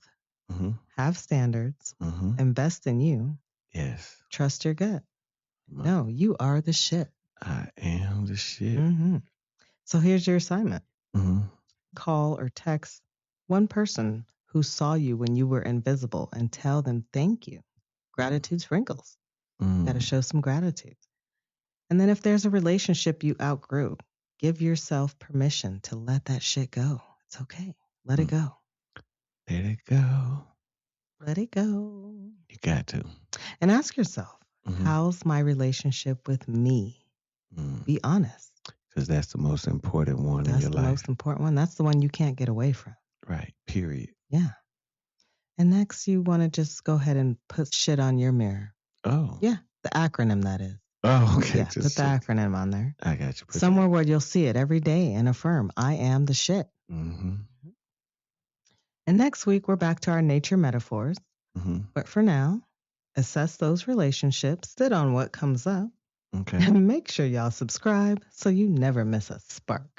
have standards, invest in you. Yes. Trust your gut. No, you are the shit. I am the shit. So here's your assignment. Call or text one person who saw you when you were invisible and tell them thank you. Gratitude sprinkles. Got to show some gratitude. And then if there's a relationship you outgrew, give yourself permission to let that shit go. It's okay. Let it go. Let it go. Let it go. You got to. And ask yourself, how's my relationship with me? Be honest. Because that's the most important one in your life. That's the most important one. That's the one you can't get away from. Right. Period. Yeah. And next, you want to just go ahead and put shit on your mirror. Oh. Yeah. The acronym, that is. Oh, okay. Yeah. Put the acronym on there. I got you. Somewhere where you'll see it every day and affirm, I am the shit. And next week, we're back to our nature metaphors. But for now, assess those relationships, sit on what comes up, and make sure y'all subscribe so you never miss a spark.